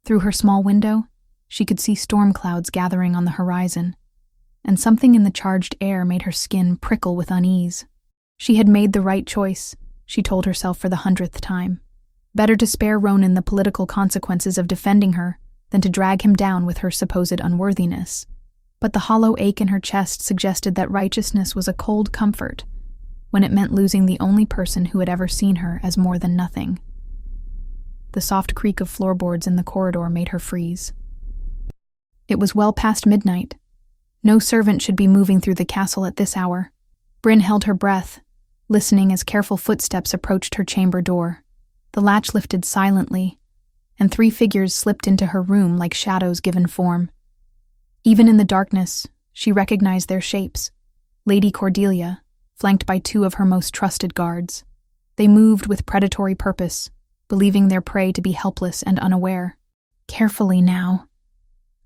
Through her small window, she could see storm clouds gathering on the horizon, and something in the charged air made her skin prickle with unease. She had made the right choice, she told herself for the 100th time. Better to spare Ronan the political consequences of defending her than to drag him down with her supposed unworthiness. But the hollow ache in her chest suggested that righteousness was a cold comfort when it meant losing the only person who had ever seen her as more than nothing. The soft creak of floorboards in the corridor made her freeze. It was well past midnight. No servant should be moving through the castle at this hour. Bryn held her breath, listening as careful footsteps approached her chamber door. The latch lifted silently, and 3 figures slipped into her room like shadows given form. Even in the darkness, she recognized their shapes. Lady Cordelia, flanked by 2 of her most trusted guards. They moved with predatory purpose, believing their prey to be helpless and unaware. "Carefully now,"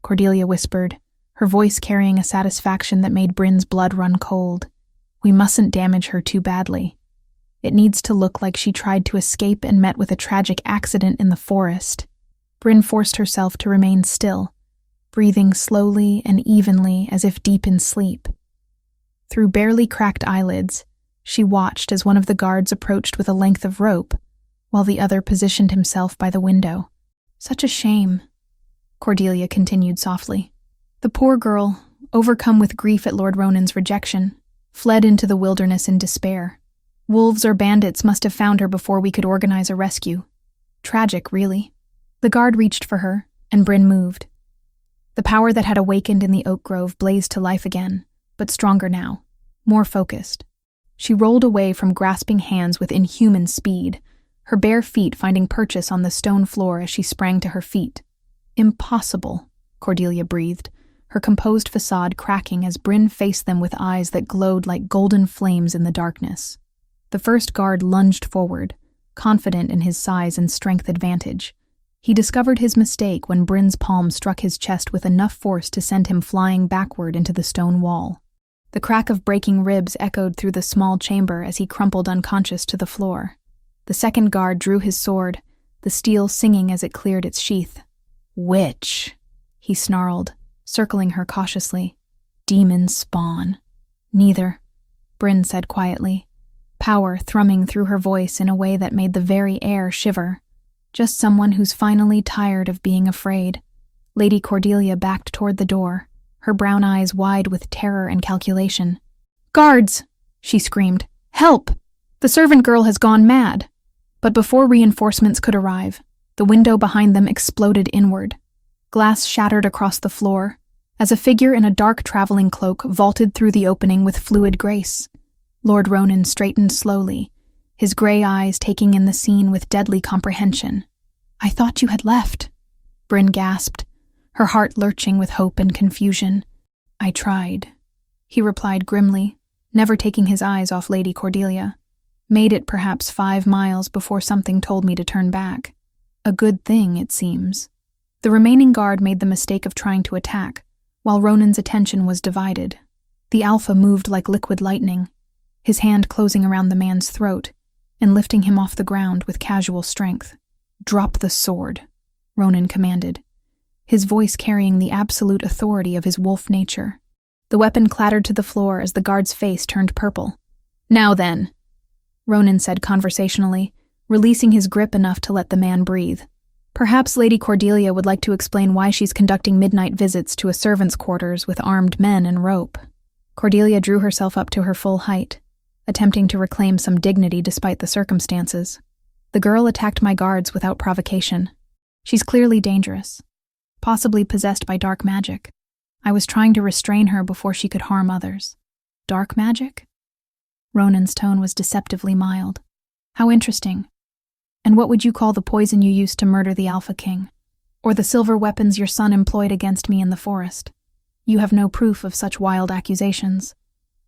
Cordelia whispered, her voice carrying a satisfaction that made Bryn's blood run cold. "We mustn't damage her too badly. It needs to look like she tried to escape and met with a tragic accident in the forest." Bryn forced herself to remain still, breathing slowly and evenly as if deep in sleep. Through barely cracked eyelids, she watched as one of the guards approached with a length of rope, while the other positioned himself by the window. "Such a shame," Cordelia continued softly. The poor girl, overcome with grief at Lord Ronan's rejection, fled into the wilderness in despair. Wolves or bandits must have found her before we could organize a rescue. Tragic, really. The guard reached for her, and Bryn moved. The power that had awakened in the oak grove blazed to life again, but stronger now, more focused. She rolled away from grasping hands with inhuman speed, her bare feet finding purchase on the stone floor as she sprang to her feet. "Impossible," Cordelia breathed, her composed facade cracking as Bryn faced them with eyes that glowed like golden flames in the darkness. The first guard lunged forward, confident in his size and strength advantage. He discovered his mistake when Bryn's palm struck his chest with enough force to send him flying backward into the stone wall. The crack of breaking ribs echoed through the small chamber as he crumpled unconscious to the floor. The second guard drew his sword, the steel singing as it cleared its sheath. "Witch," he snarled, circling her cautiously. "Demon spawn." "Neither," Bryn said quietly, power thrumming through her voice in a way that made the very air shiver. "Just someone who's finally tired of being afraid." Lady Cordelia backed toward the door, her brown eyes wide with terror and calculation. "Guards!" she screamed. "Help! The servant girl has gone mad!" But before reinforcements could arrive, the window behind them exploded inward. Glass shattered across the floor, as a figure in a dark traveling cloak vaulted through the opening with fluid grace. Lord Ronan straightened slowly, his gray eyes taking in the scene with deadly comprehension. "I thought you had left," Bryn gasped, her heart lurching with hope and confusion. "I tried," he replied grimly, never taking his eyes off Lady Cordelia. "Made it perhaps 5 miles before something told me to turn back. A good thing, it seems." The remaining guard made the mistake of trying to attack, while Ronan's attention was divided. The Alpha moved like liquid lightning, his hand closing around the man's throat and lifting him off the ground with casual strength. "Drop the sword," Ronan commanded, his voice carrying the absolute authority of his wolf nature. The weapon clattered to the floor as the guard's face turned purple. "Now then," Ronan said conversationally, releasing his grip enough to let the man breathe. "Perhaps Lady Cordelia would like to explain why she's conducting midnight visits to a servant's quarters with armed men and rope." Cordelia drew herself up to her full height, attempting to reclaim some dignity despite the circumstances. "The girl attacked my guards without provocation. She's clearly dangerous, possibly possessed by dark magic. I was trying to restrain her before she could harm others." "Dark magic?" Ronan's tone was deceptively mild. "How interesting. And what would you call the poison you used to murder the Alpha King? Or the silver weapons your son employed against me in the forest? You have no proof of such wild accusations."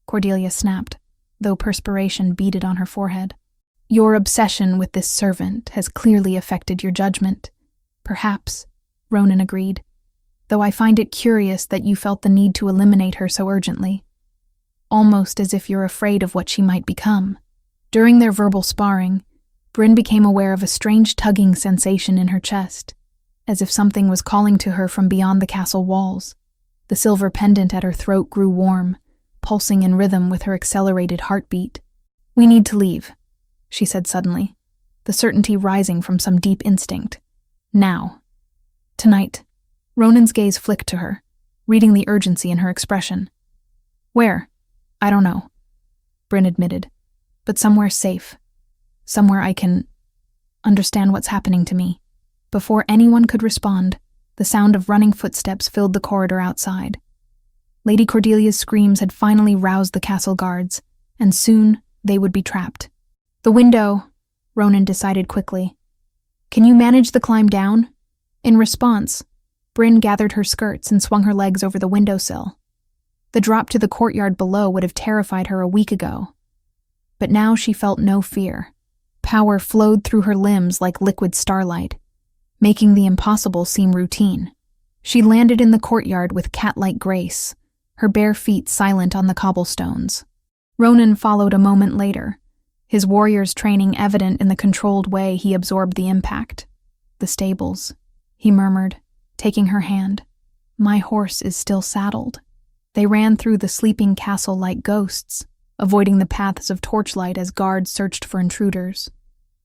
Cordelia snapped, though perspiration beaded on her forehead. Your obsession with this servant has clearly affected your judgment. Perhaps, Ronan agreed, though I find it curious that you felt the need to eliminate her so urgently. Almost as if you're afraid of what she might become. During their verbal sparring, Bryn became aware of a strange tugging sensation in her chest, as if something was calling to her from beyond the castle walls. The silver pendant at her throat grew warm, pulsing in rhythm with her accelerated heartbeat. "We need to leave," she said suddenly, the certainty rising from some deep instinct. "Now. Tonight." Ronan's gaze flicked to her, reading the urgency in her expression. "Where?" "I don't know," Bryn admitted, "but somewhere safe. Somewhere I can understand what's happening to me." Before anyone could respond, the sound of running footsteps filled the corridor outside. Lady Cordelia's screams had finally roused the castle guards, and soon they would be trapped. "The window," Ronan decided quickly. "Can you manage the climb down?" In response, Bryn gathered her skirts and swung her legs over the windowsill. The drop to the courtyard below would have terrified her a week ago. But now she felt no fear. Power flowed through her limbs like liquid starlight, making the impossible seem routine. She landed in the courtyard with cat-like grace, her bare feet silent on the cobblestones. Ronan followed a moment later, his warrior's training evident in the controlled way he absorbed the impact. "The stables," he murmured, taking her hand. "My horse is still saddled." They ran through the sleeping castle like ghosts, avoiding the paths of torchlight as guards searched for intruders.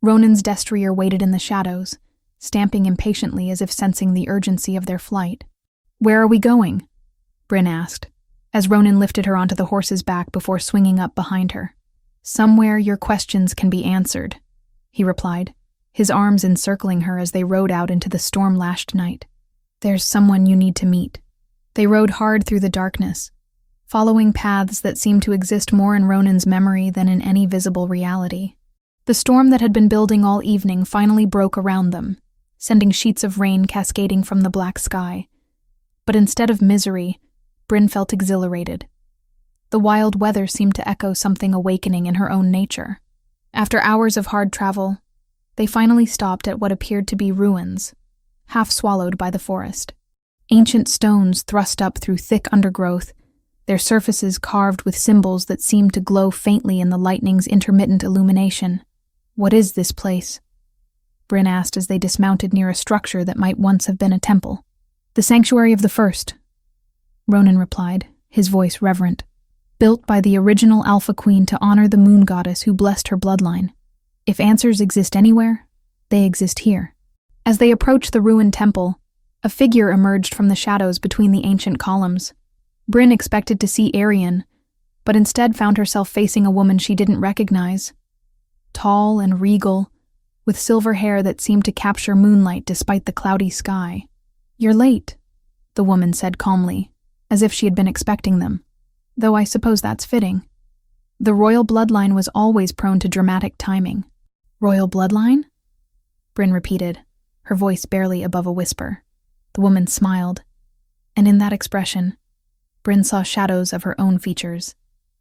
Ronan's destrier waited in the shadows, stamping impatiently as if sensing the urgency of their flight. "Where are we going?" Bryn asked, as Ronan lifted her onto the horse's back before swinging up behind her. "Somewhere your questions can be answered," he replied, his arms encircling her as they rode out into the storm-lashed night. "There's someone you need to meet." They rode hard through the darkness, following paths that seemed to exist more in Ronan's memory than in any visible reality. The storm that had been building all evening finally broke around them, sending sheets of rain cascading from the black sky. But instead of misery, Bryn felt exhilarated. The wild weather seemed to echo something awakening in her own nature. After hours of hard travel, they finally stopped at what appeared to be ruins, half swallowed by the forest. Ancient stones thrust up through thick undergrowth, their surfaces carved with symbols that seemed to glow faintly in the lightning's intermittent illumination. "What is this place?" Bryn asked as they dismounted near a structure that might once have been a temple. "The Sanctuary of the First," Ronan replied, his voice reverent. "Built by the original Alpha Queen to honor the moon goddess who blessed her bloodline. If answers exist anywhere, they exist here." As they approached the ruined temple, a figure emerged from the shadows between the ancient columns. Bryn expected to see Arian, but instead found herself facing a woman she didn't recognize. Tall and regal, with silver hair that seemed to capture moonlight despite the cloudy sky. "You're late," the woman said calmly, as if she had been expecting them, though I suppose that's fitting. The royal bloodline was always prone to dramatic timing. "Royal bloodline?" Bryn repeated, her voice barely above a whisper. The woman smiled, and in that expression, Bryn saw shadows of her own features,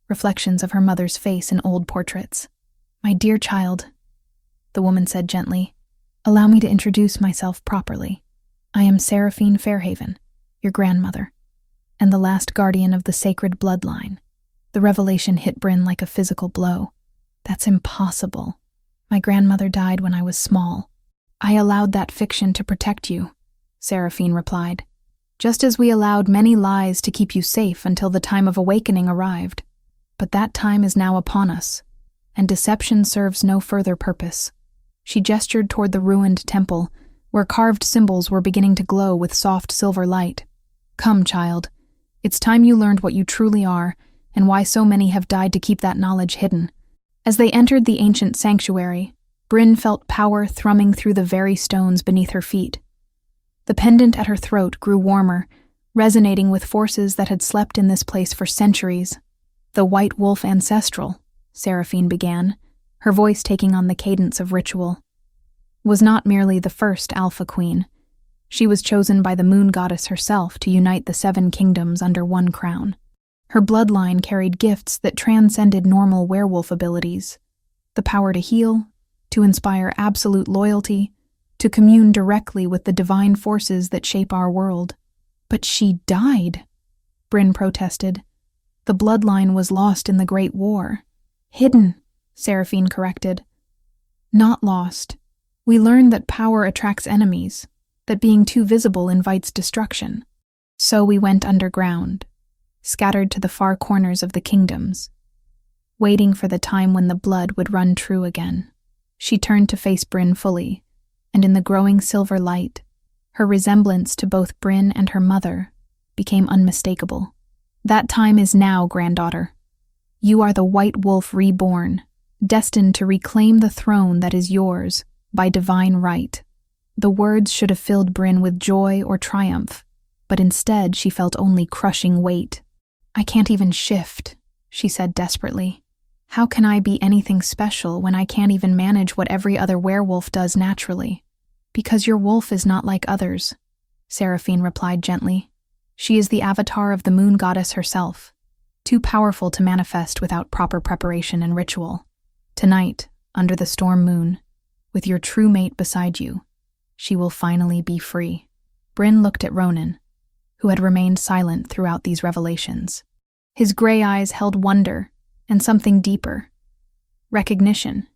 reflections of her mother's face in old portraits. "My dear child," the woman said gently, "allow me to introduce myself properly. I am Seraphine Fairhaven, your grandmother, and the last guardian of the sacred bloodline." The revelation hit Bryn like a physical blow. "That's impossible. My grandmother died when I was small." "I allowed that fiction to protect you," Seraphine replied, "just as we allowed many lies to keep you safe until the time of awakening arrived. But that time is now upon us, and deception serves no further purpose." She gestured toward the ruined temple, where carved symbols were beginning to glow with soft silver light. "Come, child. It's time you learned what you truly are, and why so many have died to keep that knowledge hidden." As they entered the ancient sanctuary, Bryn felt power thrumming through the very stones beneath her feet. The pendant at her throat grew warmer, resonating with forces that had slept in this place for centuries. "The White Wolf Ancestral," Seraphine began, her voice taking on the cadence of ritual, "was not merely the first Alpha Queen. She was chosen by the moon goddess herself to unite the 7 kingdoms under one crown. Her bloodline carried gifts that transcended normal werewolf abilities: the power to heal, to inspire absolute loyalty, to commune directly with the divine forces that shape our world. But she died, Bryn protested. The bloodline was lost in the Great War. Hidden, Seraphine corrected. Not lost. We learned that power attracts enemies, that being too visible invites destruction. So we went underground, scattered to the far corners of the kingdoms, waiting for the time when the blood would run true again. She turned to face Bryn fully, and in the growing silver light, her resemblance to both Bryn and her mother became unmistakable. That time is now, granddaughter. You are the White Wolf reborn, destined to reclaim the throne that is yours by divine right. The words should have filled Bryn with joy or triumph, but instead she felt only crushing weight. I can't even shift, she said desperately. How can I be anything special when I can't even manage what every other werewolf does naturally? Because your wolf is not like others, Seraphine replied gently. She is the avatar of the moon goddess herself, too powerful to manifest without proper preparation and ritual. Tonight, under the storm moon, with your true mate beside you, she will finally be free. Bryn looked at Ronan, who had remained silent throughout these revelations. His gray eyes held wonder and something deeper, recognition,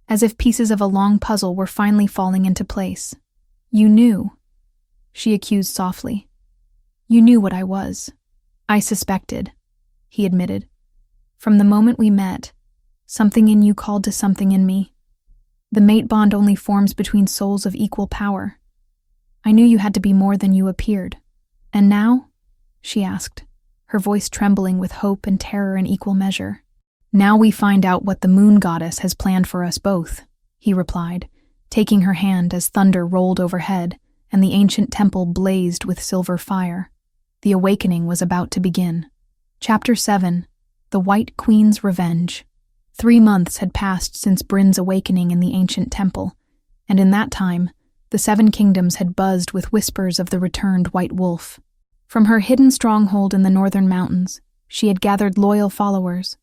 as if pieces of a long puzzle were finally falling into place. You knew, she accused softly. You knew what I was. I suspected, he admitted. From the moment we met, something in you called to something in me. The mate bond only forms between souls of equal power. I knew you had to be more than you appeared. And now? She asked, her voice trembling with hope and terror in equal measure. Now we find out what the moon goddess has planned for us both, he replied, taking her hand as thunder rolled overhead and the ancient temple blazed with silver fire. The awakening was about to begin. Chapter 7. The White Queen's Revenge. 3 months had passed since Bryn's awakening in the ancient temple, and in that time, the 7 kingdoms had buzzed with whispers of the returned White Wolf. From her hidden stronghold in the northern mountains, she had gathered loyal followers.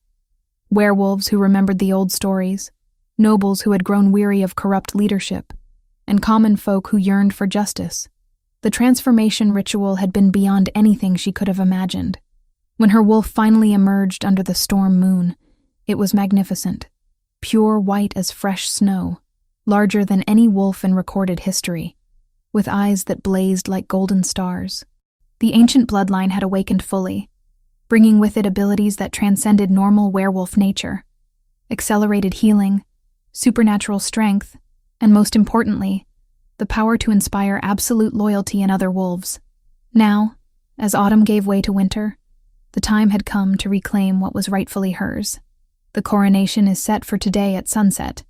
Werewolves who remembered the old stories, nobles who had grown weary of corrupt leadership, and common folk who yearned for justice. The transformation ritual had been beyond anything she could have imagined. When her wolf finally emerged under the storm moon, it was magnificent, pure white as fresh snow, larger than any wolf in recorded history, with eyes that blazed like golden stars. The ancient bloodline had awakened fully, bringing with it abilities that transcended normal werewolf nature, accelerated healing, supernatural strength, and most importantly, the power to inspire absolute loyalty in other wolves. Now, as autumn gave way to winter, the time had come to reclaim what was rightfully hers. The coronation is set for today at sunset,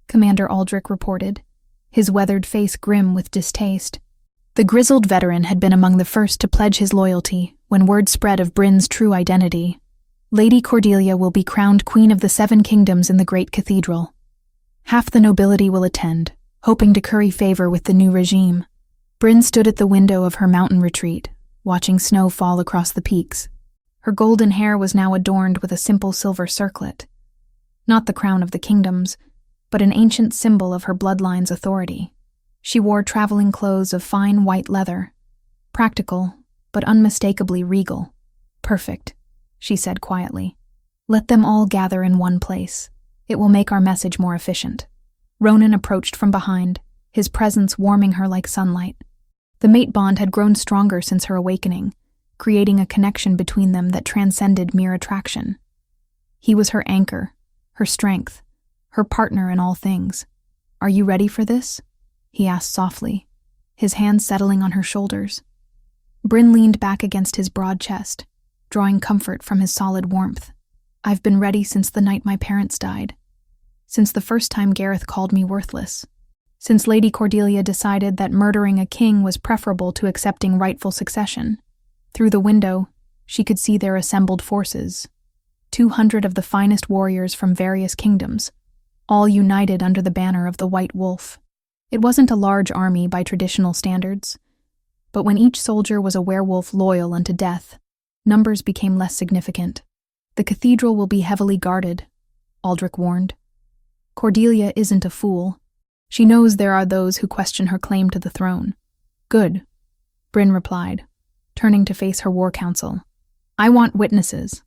Commander Aldrich reported, his weathered face grim with distaste. The grizzled veteran had been among the first to pledge his loyalty when word spread of Bryn's true identity. Lady Cordelia will be crowned Queen of the 7 Kingdoms in the Great Cathedral. Half the nobility will attend, hoping to curry favor with the new regime. Bryn stood at the window of her mountain retreat, watching snow fall across the peaks. Her golden hair was now adorned with a simple silver circlet. Not the crown of the kingdoms, but an ancient symbol of her bloodline's authority. She wore traveling clothes of fine white leather, practical, but unmistakably regal. Perfect, she said quietly. Let them all gather in one place. It will make our message more efficient. Ronan approached from behind, his presence warming her like sunlight. The mate bond had grown stronger since her awakening, creating a connection between them that transcended mere attraction. He was her anchor, her strength, her partner in all things. Are you ready for this? He asked softly, his hands settling on her shoulders. Bryn leaned back against his broad chest, drawing comfort from his solid warmth. I've been ready since the night my parents died. Since the first time Gareth called me worthless. Since Lady Cordelia decided that murdering a king was preferable to accepting rightful succession. Through the window, she could see their assembled forces. 200 of the finest warriors from various kingdoms, all united under the banner of the White Wolf. It wasn't a large army by traditional standards, but when each soldier was a werewolf loyal unto death, numbers became less significant. The cathedral will be heavily guarded, Aldrich warned. Cordelia isn't a fool. She knows there are those who question her claim to the throne. Good, Bryn replied, turning to face her war council. I want witnesses.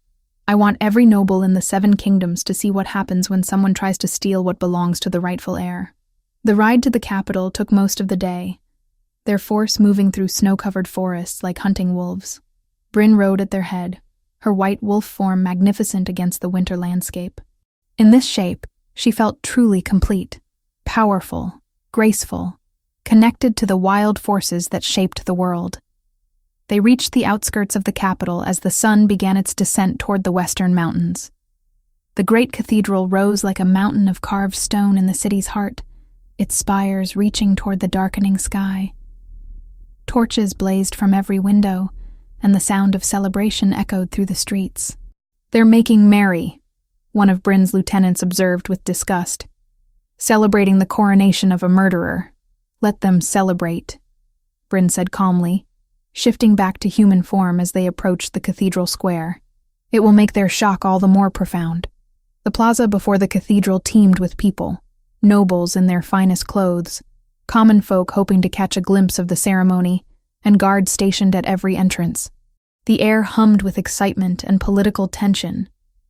I want every noble in the 7 kingdoms to see what happens when someone tries to steal what belongs to the rightful heir. The ride to the capital took most of the day, their force moving through snow-covered forests like hunting wolves. Bryn rode at their head, her white wolf form magnificent against the winter landscape. In this shape, she felt truly complete, powerful, graceful, connected to the wild forces that shaped the world. They reached the outskirts of the capital as the sun began its descent toward the western mountains. The great cathedral rose like a mountain of carved stone in the city's heart, its spires reaching toward the darkening sky. Torches blazed from every window, and the sound of celebration echoed through the streets. They're making merry, one of Bryn's lieutenants observed with disgust. Celebrating the coronation of a murderer. Let them celebrate, Bryn said calmly, shifting back to human form as they approached the cathedral square. It will make their shock all the more profound. The plaza before the cathedral teemed with people, nobles in their finest clothes, common folk hoping to catch a glimpse of the ceremony, and guards stationed at every entrance. The air hummed with excitement and political tension,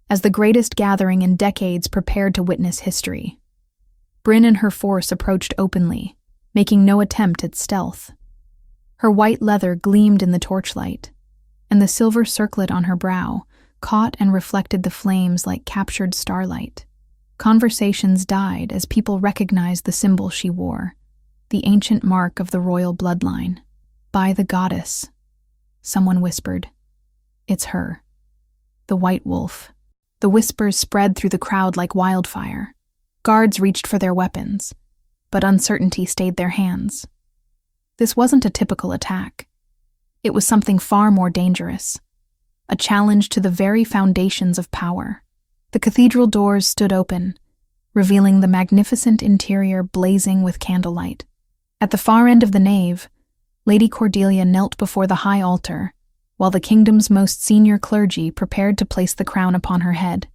as the greatest gathering in decades prepared to witness history. Bryn and her force approached openly, making no attempt at stealth. Her white leather gleamed in the torchlight, and the silver circlet on her brow caught and reflected the flames like captured starlight. Conversations died as people recognized the symbol she wore, the ancient mark of the royal bloodline. By the goddess, someone whispered. It's her. The White Wolf. The whispers spread through the crowd like wildfire. Guards reached for their weapons, but uncertainty stayed their hands. This wasn't a typical attack. It was something far more dangerous, a challenge to the very foundations of power. The cathedral doors stood open, revealing the magnificent interior blazing with candlelight. At the far end of the nave, Lady Cordelia knelt before the high altar, while the kingdom's most senior clergy prepared to place the crown upon her head.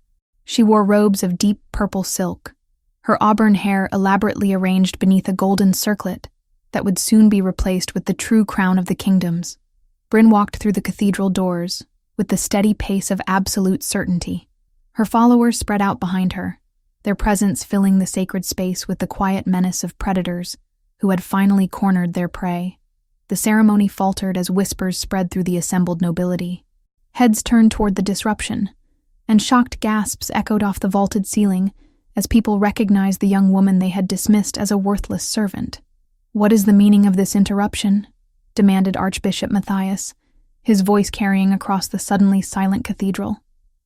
She wore robes of deep purple silk, her auburn hair elaborately arranged beneath a golden circlet that would soon be replaced with the true crown of the kingdoms. Bryn walked through the cathedral doors with the steady pace of absolute certainty. Her followers spread out behind her, their presence filling the sacred space with the quiet menace of predators who had finally cornered their prey. The ceremony faltered as whispers spread through the assembled nobility. Heads turned toward the disruption, and shocked gasps echoed off the vaulted ceiling as people recognized the young woman they had dismissed as a worthless servant. "What is the meaning of this interruption?" demanded Archbishop Matthias, his voice carrying across the suddenly silent cathedral.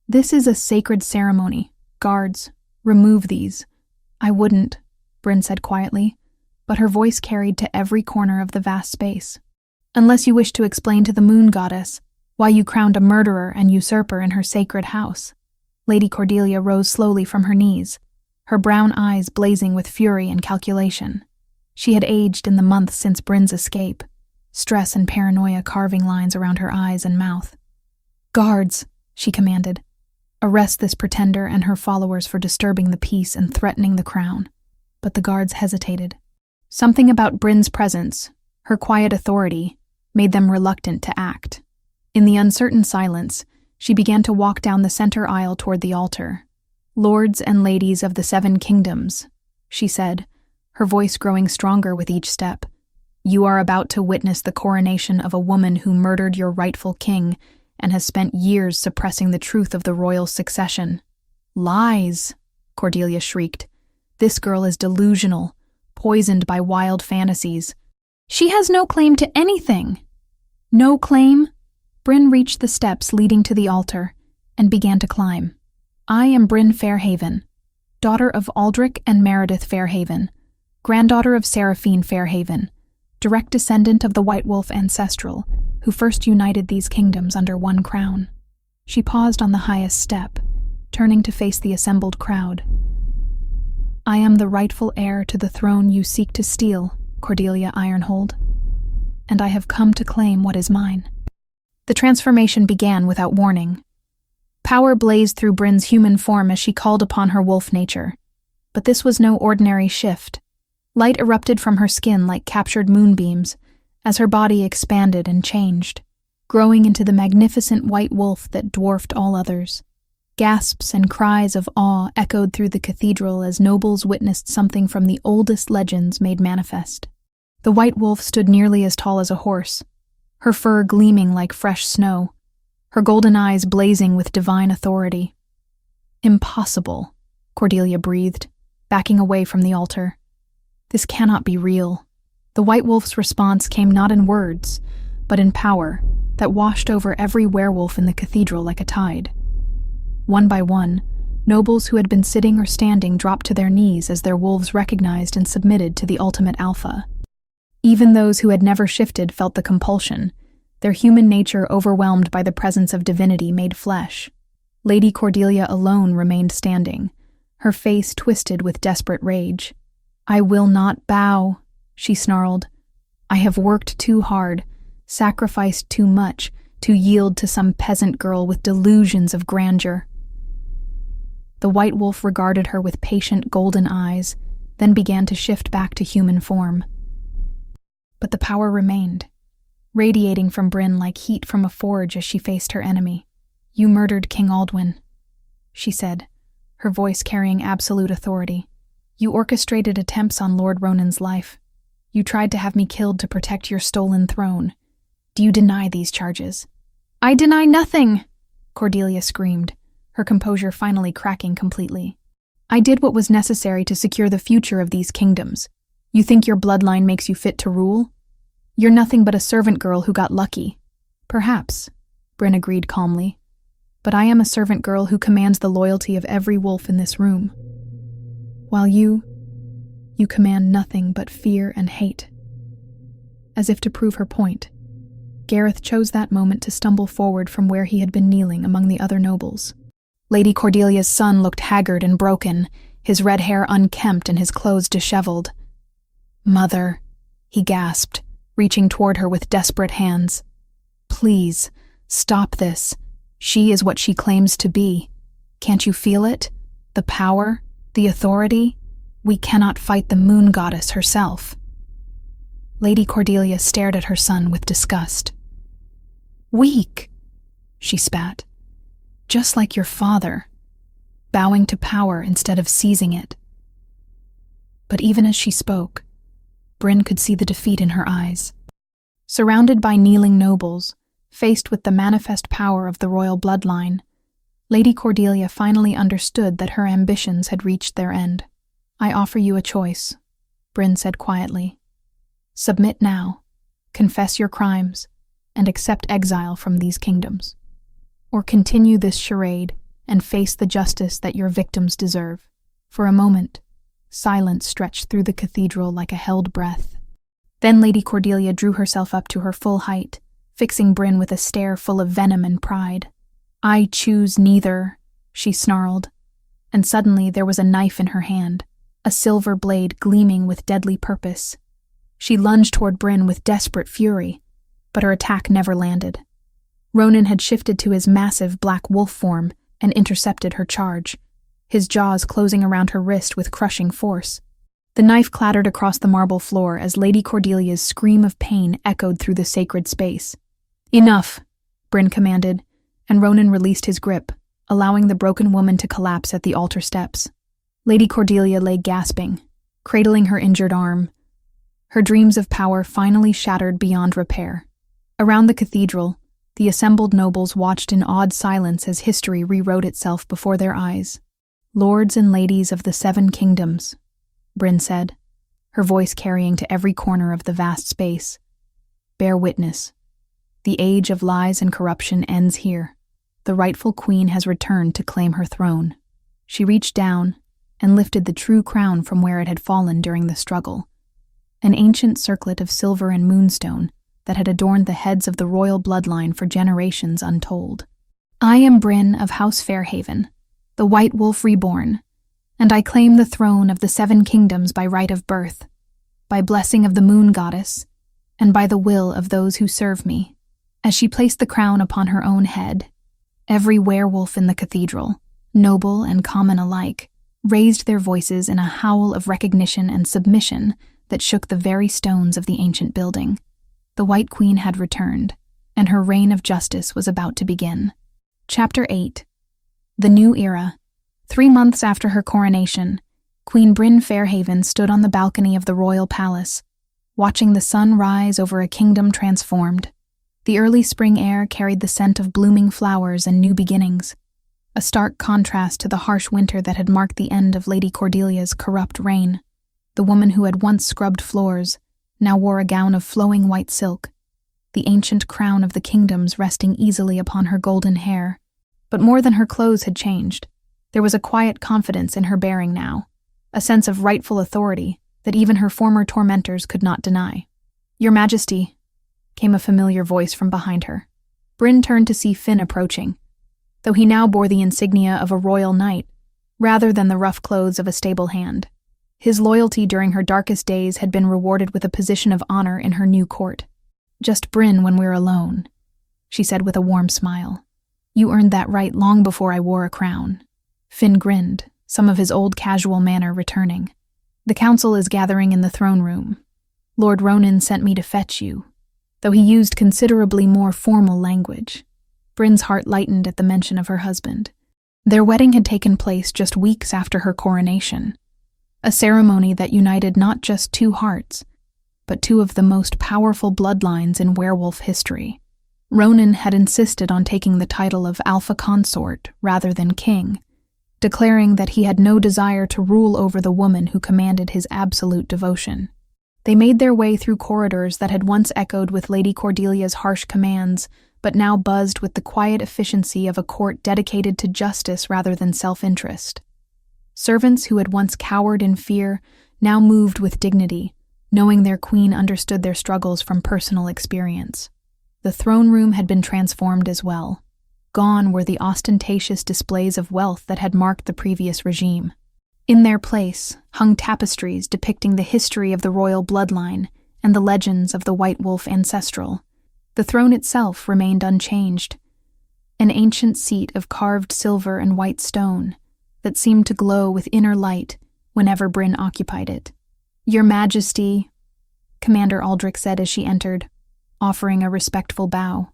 "This is a sacred ceremony. Guards, remove these." "I wouldn't," Bryn said quietly, but her voice carried to every corner of the vast space. "Unless you wish to explain to the moon goddess why you crowned a murderer and usurper in her sacred house." Lady Cordelia rose slowly from her knees, her brown eyes blazing with fury and calculation. She had aged in the months since Bryn's escape, stress and paranoia carving lines around her eyes and mouth. "Guards," she commanded, "arrest this pretender and her followers for disturbing the peace and threatening the crown." But the guards hesitated. Something about Bryn's presence, her quiet authority, made them reluctant to act. In the uncertain silence, she began to walk down the center aisle toward the altar. "Lords and ladies of the 7 kingdoms," she said, her voice growing stronger with each step. "You are about to witness the coronation of a woman who murdered your rightful king and has spent years suppressing the truth of the royal succession." "Lies," Cordelia shrieked. "This girl is delusional, poisoned by wild fantasies. She has no claim to anything." "No claim?" Bryn reached the steps leading to the altar and began to climb. "I am Bryn Fairhaven, daughter of Aldrich and Meredith Fairhaven, granddaughter of Seraphine Fairhaven, direct descendant of the White Wolf ancestral, who first united these kingdoms under one crown." She paused on the highest step, turning to face the assembled crowd. "I am the rightful heir to the throne you seek to steal, Cordelia Ironhold, and I have come to claim what is mine." The transformation began without warning. Power blazed through Bryn's human form as she called upon her wolf nature. But this was no ordinary shift. Light erupted from her skin like captured moonbeams as her body expanded and changed, growing into the magnificent white wolf that dwarfed all others. Gasps and cries of awe echoed through the cathedral as nobles witnessed something from the oldest legends made manifest. The white wolf stood nearly as tall as a horse, her fur gleaming like fresh snow, her golden eyes blazing with divine authority. "Impossible," Cordelia breathed, backing away from the altar. "This cannot be real." The white wolf's response came not in words, but in power that washed over every werewolf in the cathedral like a tide. One by one, nobles who had been sitting or standing dropped to their knees as their wolves recognized and submitted to the ultimate alpha. Even those who had never shifted felt the compulsion, their human nature overwhelmed by the presence of divinity made flesh. Lady Cordelia alone remained standing, her face twisted with desperate rage. "I will not bow," she snarled. "I have worked too hard, sacrificed too much, to yield to some peasant girl with delusions of grandeur." The white wolf regarded her with patient golden eyes, then began to shift back to human form. But the power remained, radiating from Bryn like heat from a forge as she faced her enemy. "You murdered King Aldwyn," she said, her voice carrying absolute authority. "You orchestrated attempts on Lord Ronan's life. You tried to have me killed to protect your stolen throne. Do you deny these charges?" "I deny nothing," Cordelia screamed, her composure finally cracking completely. "I did what was necessary to secure the future of these kingdoms. You think your bloodline makes you fit to rule? You're nothing but a servant girl who got lucky." "Perhaps," Bryn agreed calmly. "But I am a servant girl who commands the loyalty of every wolf in this room. While you command nothing but fear and hate." As if to prove her point, Gareth chose that moment to stumble forward from where he had been kneeling among the other nobles. Lady Cordelia's son looked haggard and broken, his red hair unkempt and his clothes disheveled. "Mother," he gasped, reaching toward her with desperate hands. "Please, stop this. She is what she claims to be. Can't you feel it? The power, the authority? We cannot fight the moon goddess herself." Lady Cordelia stared at her son with disgust. "Weak," she spat. "Just like your father, bowing to power instead of seizing it." But even as she spoke, Bryn could see the defeat in her eyes. Surrounded by kneeling nobles, faced with the manifest power of the royal bloodline, Lady Cordelia finally understood that her ambitions had reached their end. "I offer you a choice," Bryn said quietly. "Submit now, confess your crimes, and accept exile from these kingdoms. Or continue this charade and face the justice that your victims deserve." For a moment, silence stretched through the cathedral like a held breath. Then Lady Cordelia drew herself up to her full height, fixing Bryn with a stare full of venom and pride. "I choose neither," she snarled, and suddenly there was a knife in her hand, a silver blade gleaming with deadly purpose. She lunged toward Bryn with desperate fury, but her attack never landed. Ronan had shifted to his massive black wolf form and intercepted her charge, his jaws closing around her wrist with crushing force. The knife clattered across the marble floor as Lady Cordelia's scream of pain echoed through the sacred space. "Enough," Bryn commanded, and Ronan released his grip, allowing the broken woman to collapse at the altar steps. Lady Cordelia lay gasping, cradling her injured arm. Her dreams of power finally shattered beyond repair. Around the cathedral, the assembled nobles watched in awed silence as history rewrote itself before their eyes. "Lords and ladies of the 7 kingdoms," Bryn said, her voice carrying to every corner of the vast space. "Bear witness. The age of lies and corruption ends here. The rightful queen has returned to claim her throne." She reached down and lifted the true crown from where it had fallen during the struggle, an ancient circlet of silver and moonstone that had adorned the heads of the royal bloodline for generations untold. "I am Bryn of House Fairhaven, the White Wolf reborn, and I claim the throne of the 7 kingdoms by right of birth, by blessing of the moon goddess, and by the will of those who serve me." As she placed the crown upon her own head, every werewolf in the cathedral, noble and common alike, raised their voices in a howl of recognition and submission that shook the very stones of the ancient building. The White Queen had returned, and her reign of justice was about to begin. Chapter 8. The New Era. 3 months after her coronation, Queen Bryn Fairhaven stood on the balcony of the royal palace, watching the sun rise over a kingdom transformed. The early spring air carried the scent of blooming flowers and new beginnings, a stark contrast to the harsh winter that had marked the end of Lady Cordelia's corrupt reign. The woman who had once scrubbed floors now wore a gown of flowing white silk, the ancient crown of the kingdoms resting easily upon her golden hair. But more than her clothes had changed, there was a quiet confidence in her bearing now, a sense of rightful authority that even her former tormentors could not deny. "Your Majesty," came a familiar voice from behind her. Bryn turned to see Finn approaching, though he now bore the insignia of a royal knight, rather than the rough clothes of a stable hand. His loyalty during her darkest days had been rewarded with a position of honor in her new court. "Just Bryn when we're alone," she said with a warm smile. "You earned that right long before I wore a crown." Finn grinned, some of his old casual manner returning. "The council is gathering in the throne room. Lord Ronan sent me to fetch you," though he used considerably more formal language. Bryn's heart lightened at the mention of her husband. Their wedding had taken place just weeks after her coronation, a ceremony that united not just 2 hearts, but 2 of the most powerful bloodlines in werewolf history. Ronan had insisted on taking the title of Alpha Consort rather than King, declaring that he had no desire to rule over the woman who commanded his absolute devotion. They made their way through corridors that had once echoed with Lady Cordelia's harsh commands, but now buzzed with the quiet efficiency of a court dedicated to justice rather than self-interest. Servants who had once cowered in fear now moved with dignity, knowing their queen understood their struggles from personal experience. The throne room had been transformed as well. Gone were the ostentatious displays of wealth that had marked the previous regime. In their place hung tapestries depicting the history of the royal bloodline and the legends of the White Wolf ancestral. The throne itself remained unchanged, an ancient seat of carved silver and white stone that seemed to glow with inner light whenever Bryn occupied it. "Your Majesty," Commander Aldrich said as she entered, offering a respectful bow.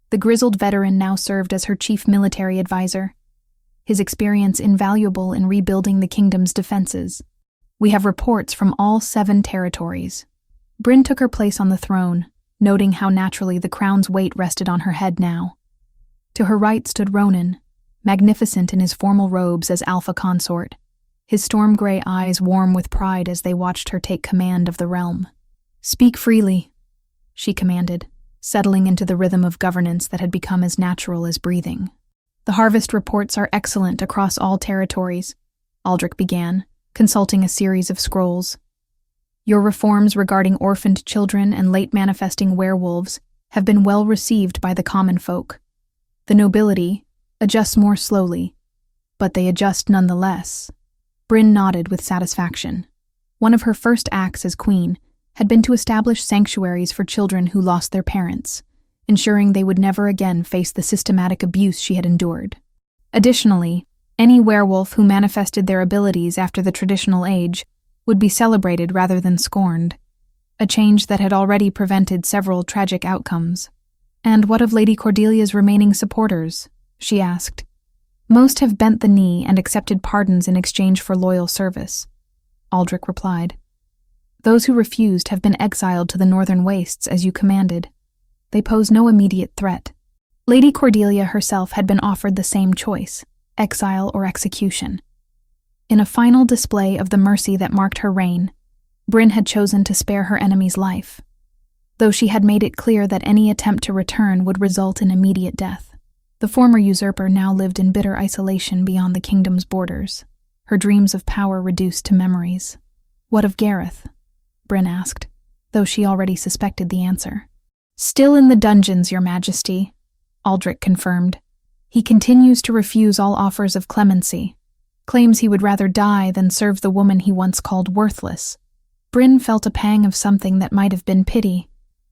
The grizzled veteran now served as her chief military advisor, his experience invaluable in rebuilding the kingdom's defenses. "We have reports from all 7 territories." Bryn took her place on the throne, noting how naturally the crown's weight rested on her head now. To her right stood Ronan, magnificent in his formal robes as Alpha Consort, his storm-gray eyes warm with pride as they watched her take command of the realm. "Speak freely," she commanded, settling into the rhythm of governance that had become as natural as breathing. "The harvest reports are excellent across all territories," Aldrich began, consulting a series of scrolls. "Your reforms regarding orphaned children and late-manifesting werewolves have been well received by the common folk. The nobility adjusts more slowly, but they adjust nonetheless." Bryn nodded with satisfaction. One of her first acts as queen had been to establish sanctuaries for children who lost their parents, ensuring they would never again face the systematic abuse she had endured. Additionally, any werewolf who manifested their abilities after the traditional age would be celebrated rather than scorned, a change that had already prevented several tragic outcomes. "And what of Lady Cordelia's remaining supporters?" she asked. "Most have bent the knee and accepted pardons in exchange for loyal service," Aldrich replied. "Those who refused have been exiled to the northern wastes as you commanded. They pose no immediate threat." Lady Cordelia herself had been offered the same choice, exile or execution. In a final display of the mercy that marked her reign, Bryn had chosen to spare her enemy's life, though she had made it clear that any attempt to return would result in immediate death. The former usurper now lived in bitter isolation beyond the kingdom's borders, her dreams of power reduced to memories. "What of Gareth?" Bryn asked, though she already suspected the answer. "Still in the dungeons, Your Majesty," Aldrich confirmed. "He continues to refuse all offers of clemency, claims he would rather die than serve the woman he once called worthless." Bryn felt a pang of something that might have been pity.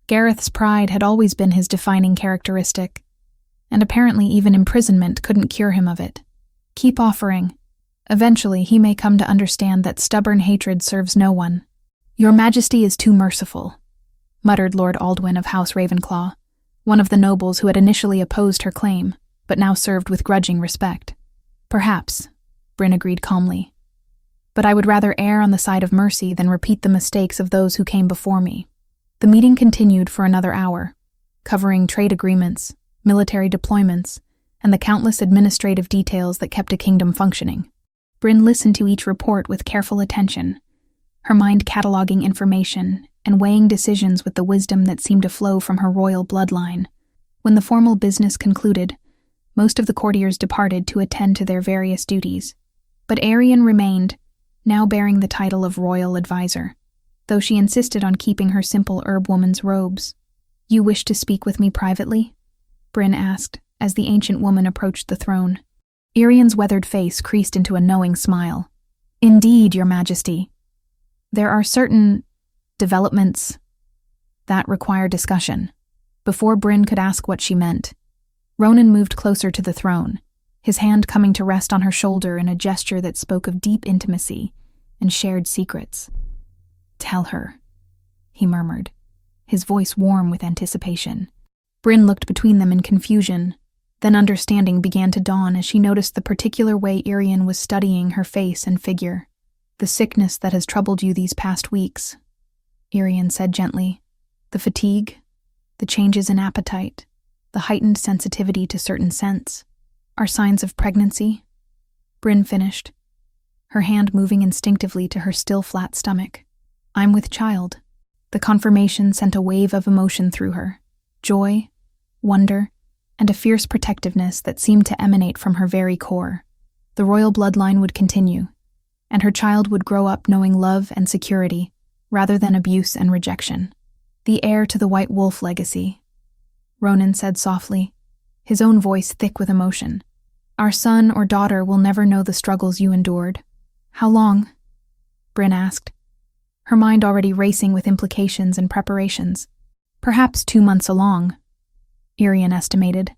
Gareth's pride had always been his defining characteristic, and apparently even imprisonment couldn't cure him of it. "Keep offering," Eventually, he may come to understand that stubborn hatred serves no one. Your Majesty is too merciful, muttered Lord Aldwyn of House Ravenclaw, one of the nobles who had initially opposed her claim, but now served with grudging respect. Perhaps, Bryn agreed calmly. But I would rather err on the side of mercy than repeat the mistakes of those who came before me. The meeting continued for another hour, covering trade agreements, military deployments, and the countless administrative details that kept a kingdom functioning. Bryn listened to each report with careful attention, her mind cataloging information and weighing decisions with the wisdom that seemed to flow from her royal bloodline. When the formal business concluded, most of the courtiers departed to attend to their various duties, but Arian remained, now bearing the title of royal advisor, though she insisted on keeping her simple herb-woman's robes. "You wish to speak with me privately?" Bryn asked, as the ancient woman approached the throne. Arian's weathered face creased into a knowing smile. "Indeed, Your Majesty. There are certain developments that require discussion." Before Bryn could ask what she meant, Ronan moved closer to the throne, his hand coming to rest on her shoulder in a gesture that spoke of deep intimacy and shared secrets. "Tell her," he murmured, his voice warm with anticipation. Bryn looked between them in confusion, then understanding began to dawn as she noticed the particular way Arian was studying her face and figure. "The sickness that has troubled you these past weeks," Arian said gently. "The fatigue, the changes in appetite, the heightened sensitivity to certain scents, are signs of pregnancy," Bryn finished, her hand moving instinctively to her still flat stomach. "I'm with child." The confirmation sent a wave of emotion through her, joy, wonder, and a fierce protectiveness that seemed to emanate from her very core. The royal bloodline would continue, and her child would grow up knowing love and security, rather than abuse and rejection. "The heir to the White Wolf legacy," Ronan said softly, his own voice thick with emotion. "Our son or daughter will never know the struggles you endured." "How long?" Bryn asked, her mind already racing with implications and preparations. "Perhaps 2 months along," Arian estimated.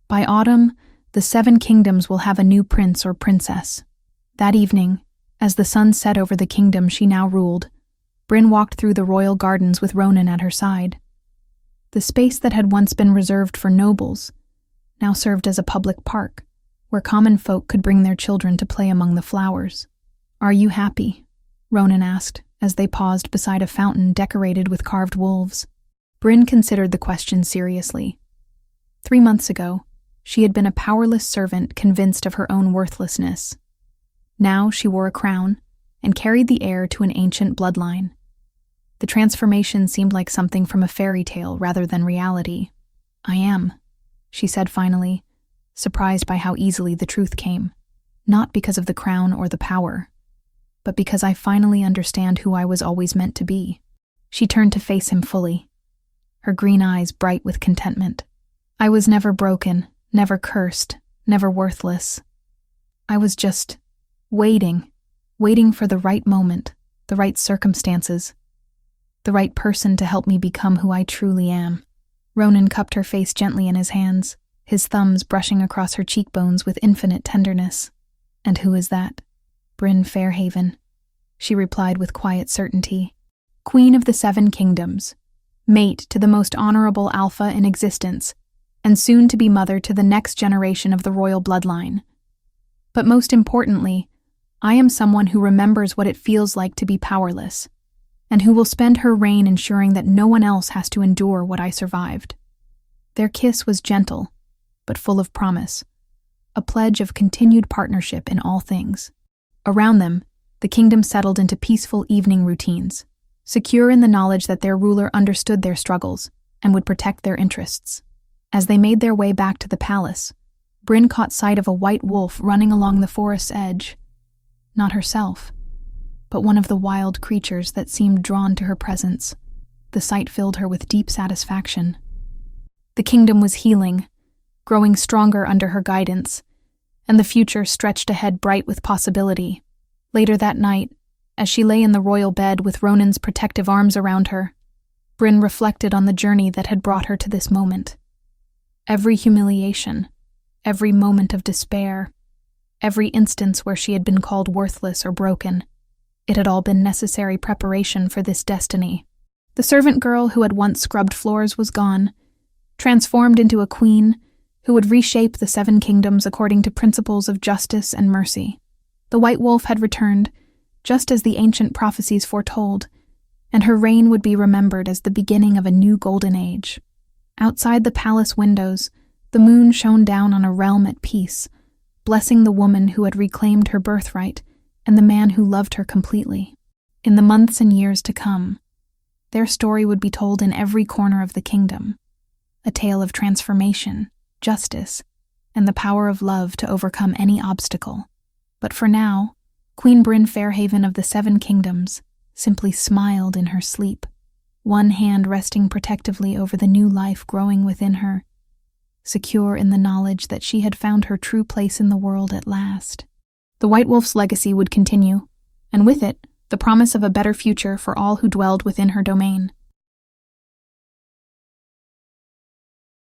"By autumn, the 7 kingdoms will have a new prince or princess." That evening, as the sun set over the kingdom she now ruled, Bryn walked through the royal gardens with Ronan at her side. The space that had once been reserved for nobles now served as a public park, where common folk could bring their children to play among the flowers. "Are you happy?" Ronan asked, as they paused beside a fountain decorated with carved wolves. Bryn considered the question seriously. 3 months ago, she had been a powerless servant convinced of her own worthlessness. Now she wore a crown and carried the heir to an ancient bloodline. The transformation seemed like something from a fairy tale rather than reality. "I am," she said finally, surprised by how easily the truth came. "Not because of the crown or the power, but because I finally understand who I was always meant to be." She turned to face him fully, her green eyes bright with contentment. "I was never broken, never cursed, never worthless. I was just waiting for the right moment, the right circumstances, the right person to help me become who I truly am." Ronan cupped her face gently in his hands, his thumbs brushing across her cheekbones with infinite tenderness. "And who is that?" "Bryn Fairhaven," she replied with quiet certainty. "Queen of the 7 kingdoms, mate to the most honorable alpha in existence, and soon to be mother to the next generation of the royal bloodline. But most importantly, I am someone who remembers what it feels like to be powerless, and who will spend her reign ensuring that no one else has to endure what I survived." Their kiss was gentle, but full of promise, a pledge of continued partnership in all things. Around them, the kingdom settled into peaceful evening routines, secure in the knowledge that their ruler understood their struggles and would protect their interests. As they made their way back to the palace, Bryn caught sight of a white wolf running along the forest's edge. Not herself, but one of the wild creatures that seemed drawn to her presence. The sight filled her with deep satisfaction. The kingdom was healing, growing stronger under her guidance, and the future stretched ahead bright with possibility. Later that night, as she lay in the royal bed with Ronan's protective arms around her, Bryn reflected on the journey that had brought her to this moment. Every humiliation, every moment of despair, every instance where she had been called worthless or broken. It had all been necessary preparation for this destiny. The servant girl who had once scrubbed floors was gone, transformed into a queen who would reshape the 7 kingdoms according to principles of justice and mercy. The White Wolf had returned, just as the ancient prophecies foretold, and her reign would be remembered as the beginning of a new golden age. Outside the palace windows, the moon shone down on a realm at peace, blessing the woman who had reclaimed her birthright and the man who loved her completely. In the months and years to come, their story would be told in every corner of the kingdom, a tale of transformation, justice, and the power of love to overcome any obstacle. But for now, Queen Bryn Fairhaven of the 7 kingdoms simply smiled in her sleep, one hand resting protectively over the new life growing within her, secure in the knowledge that she had found her true place in the world at last. The White Wolf's legacy would continue, and with it, the promise of a better future for all who dwelled within her domain.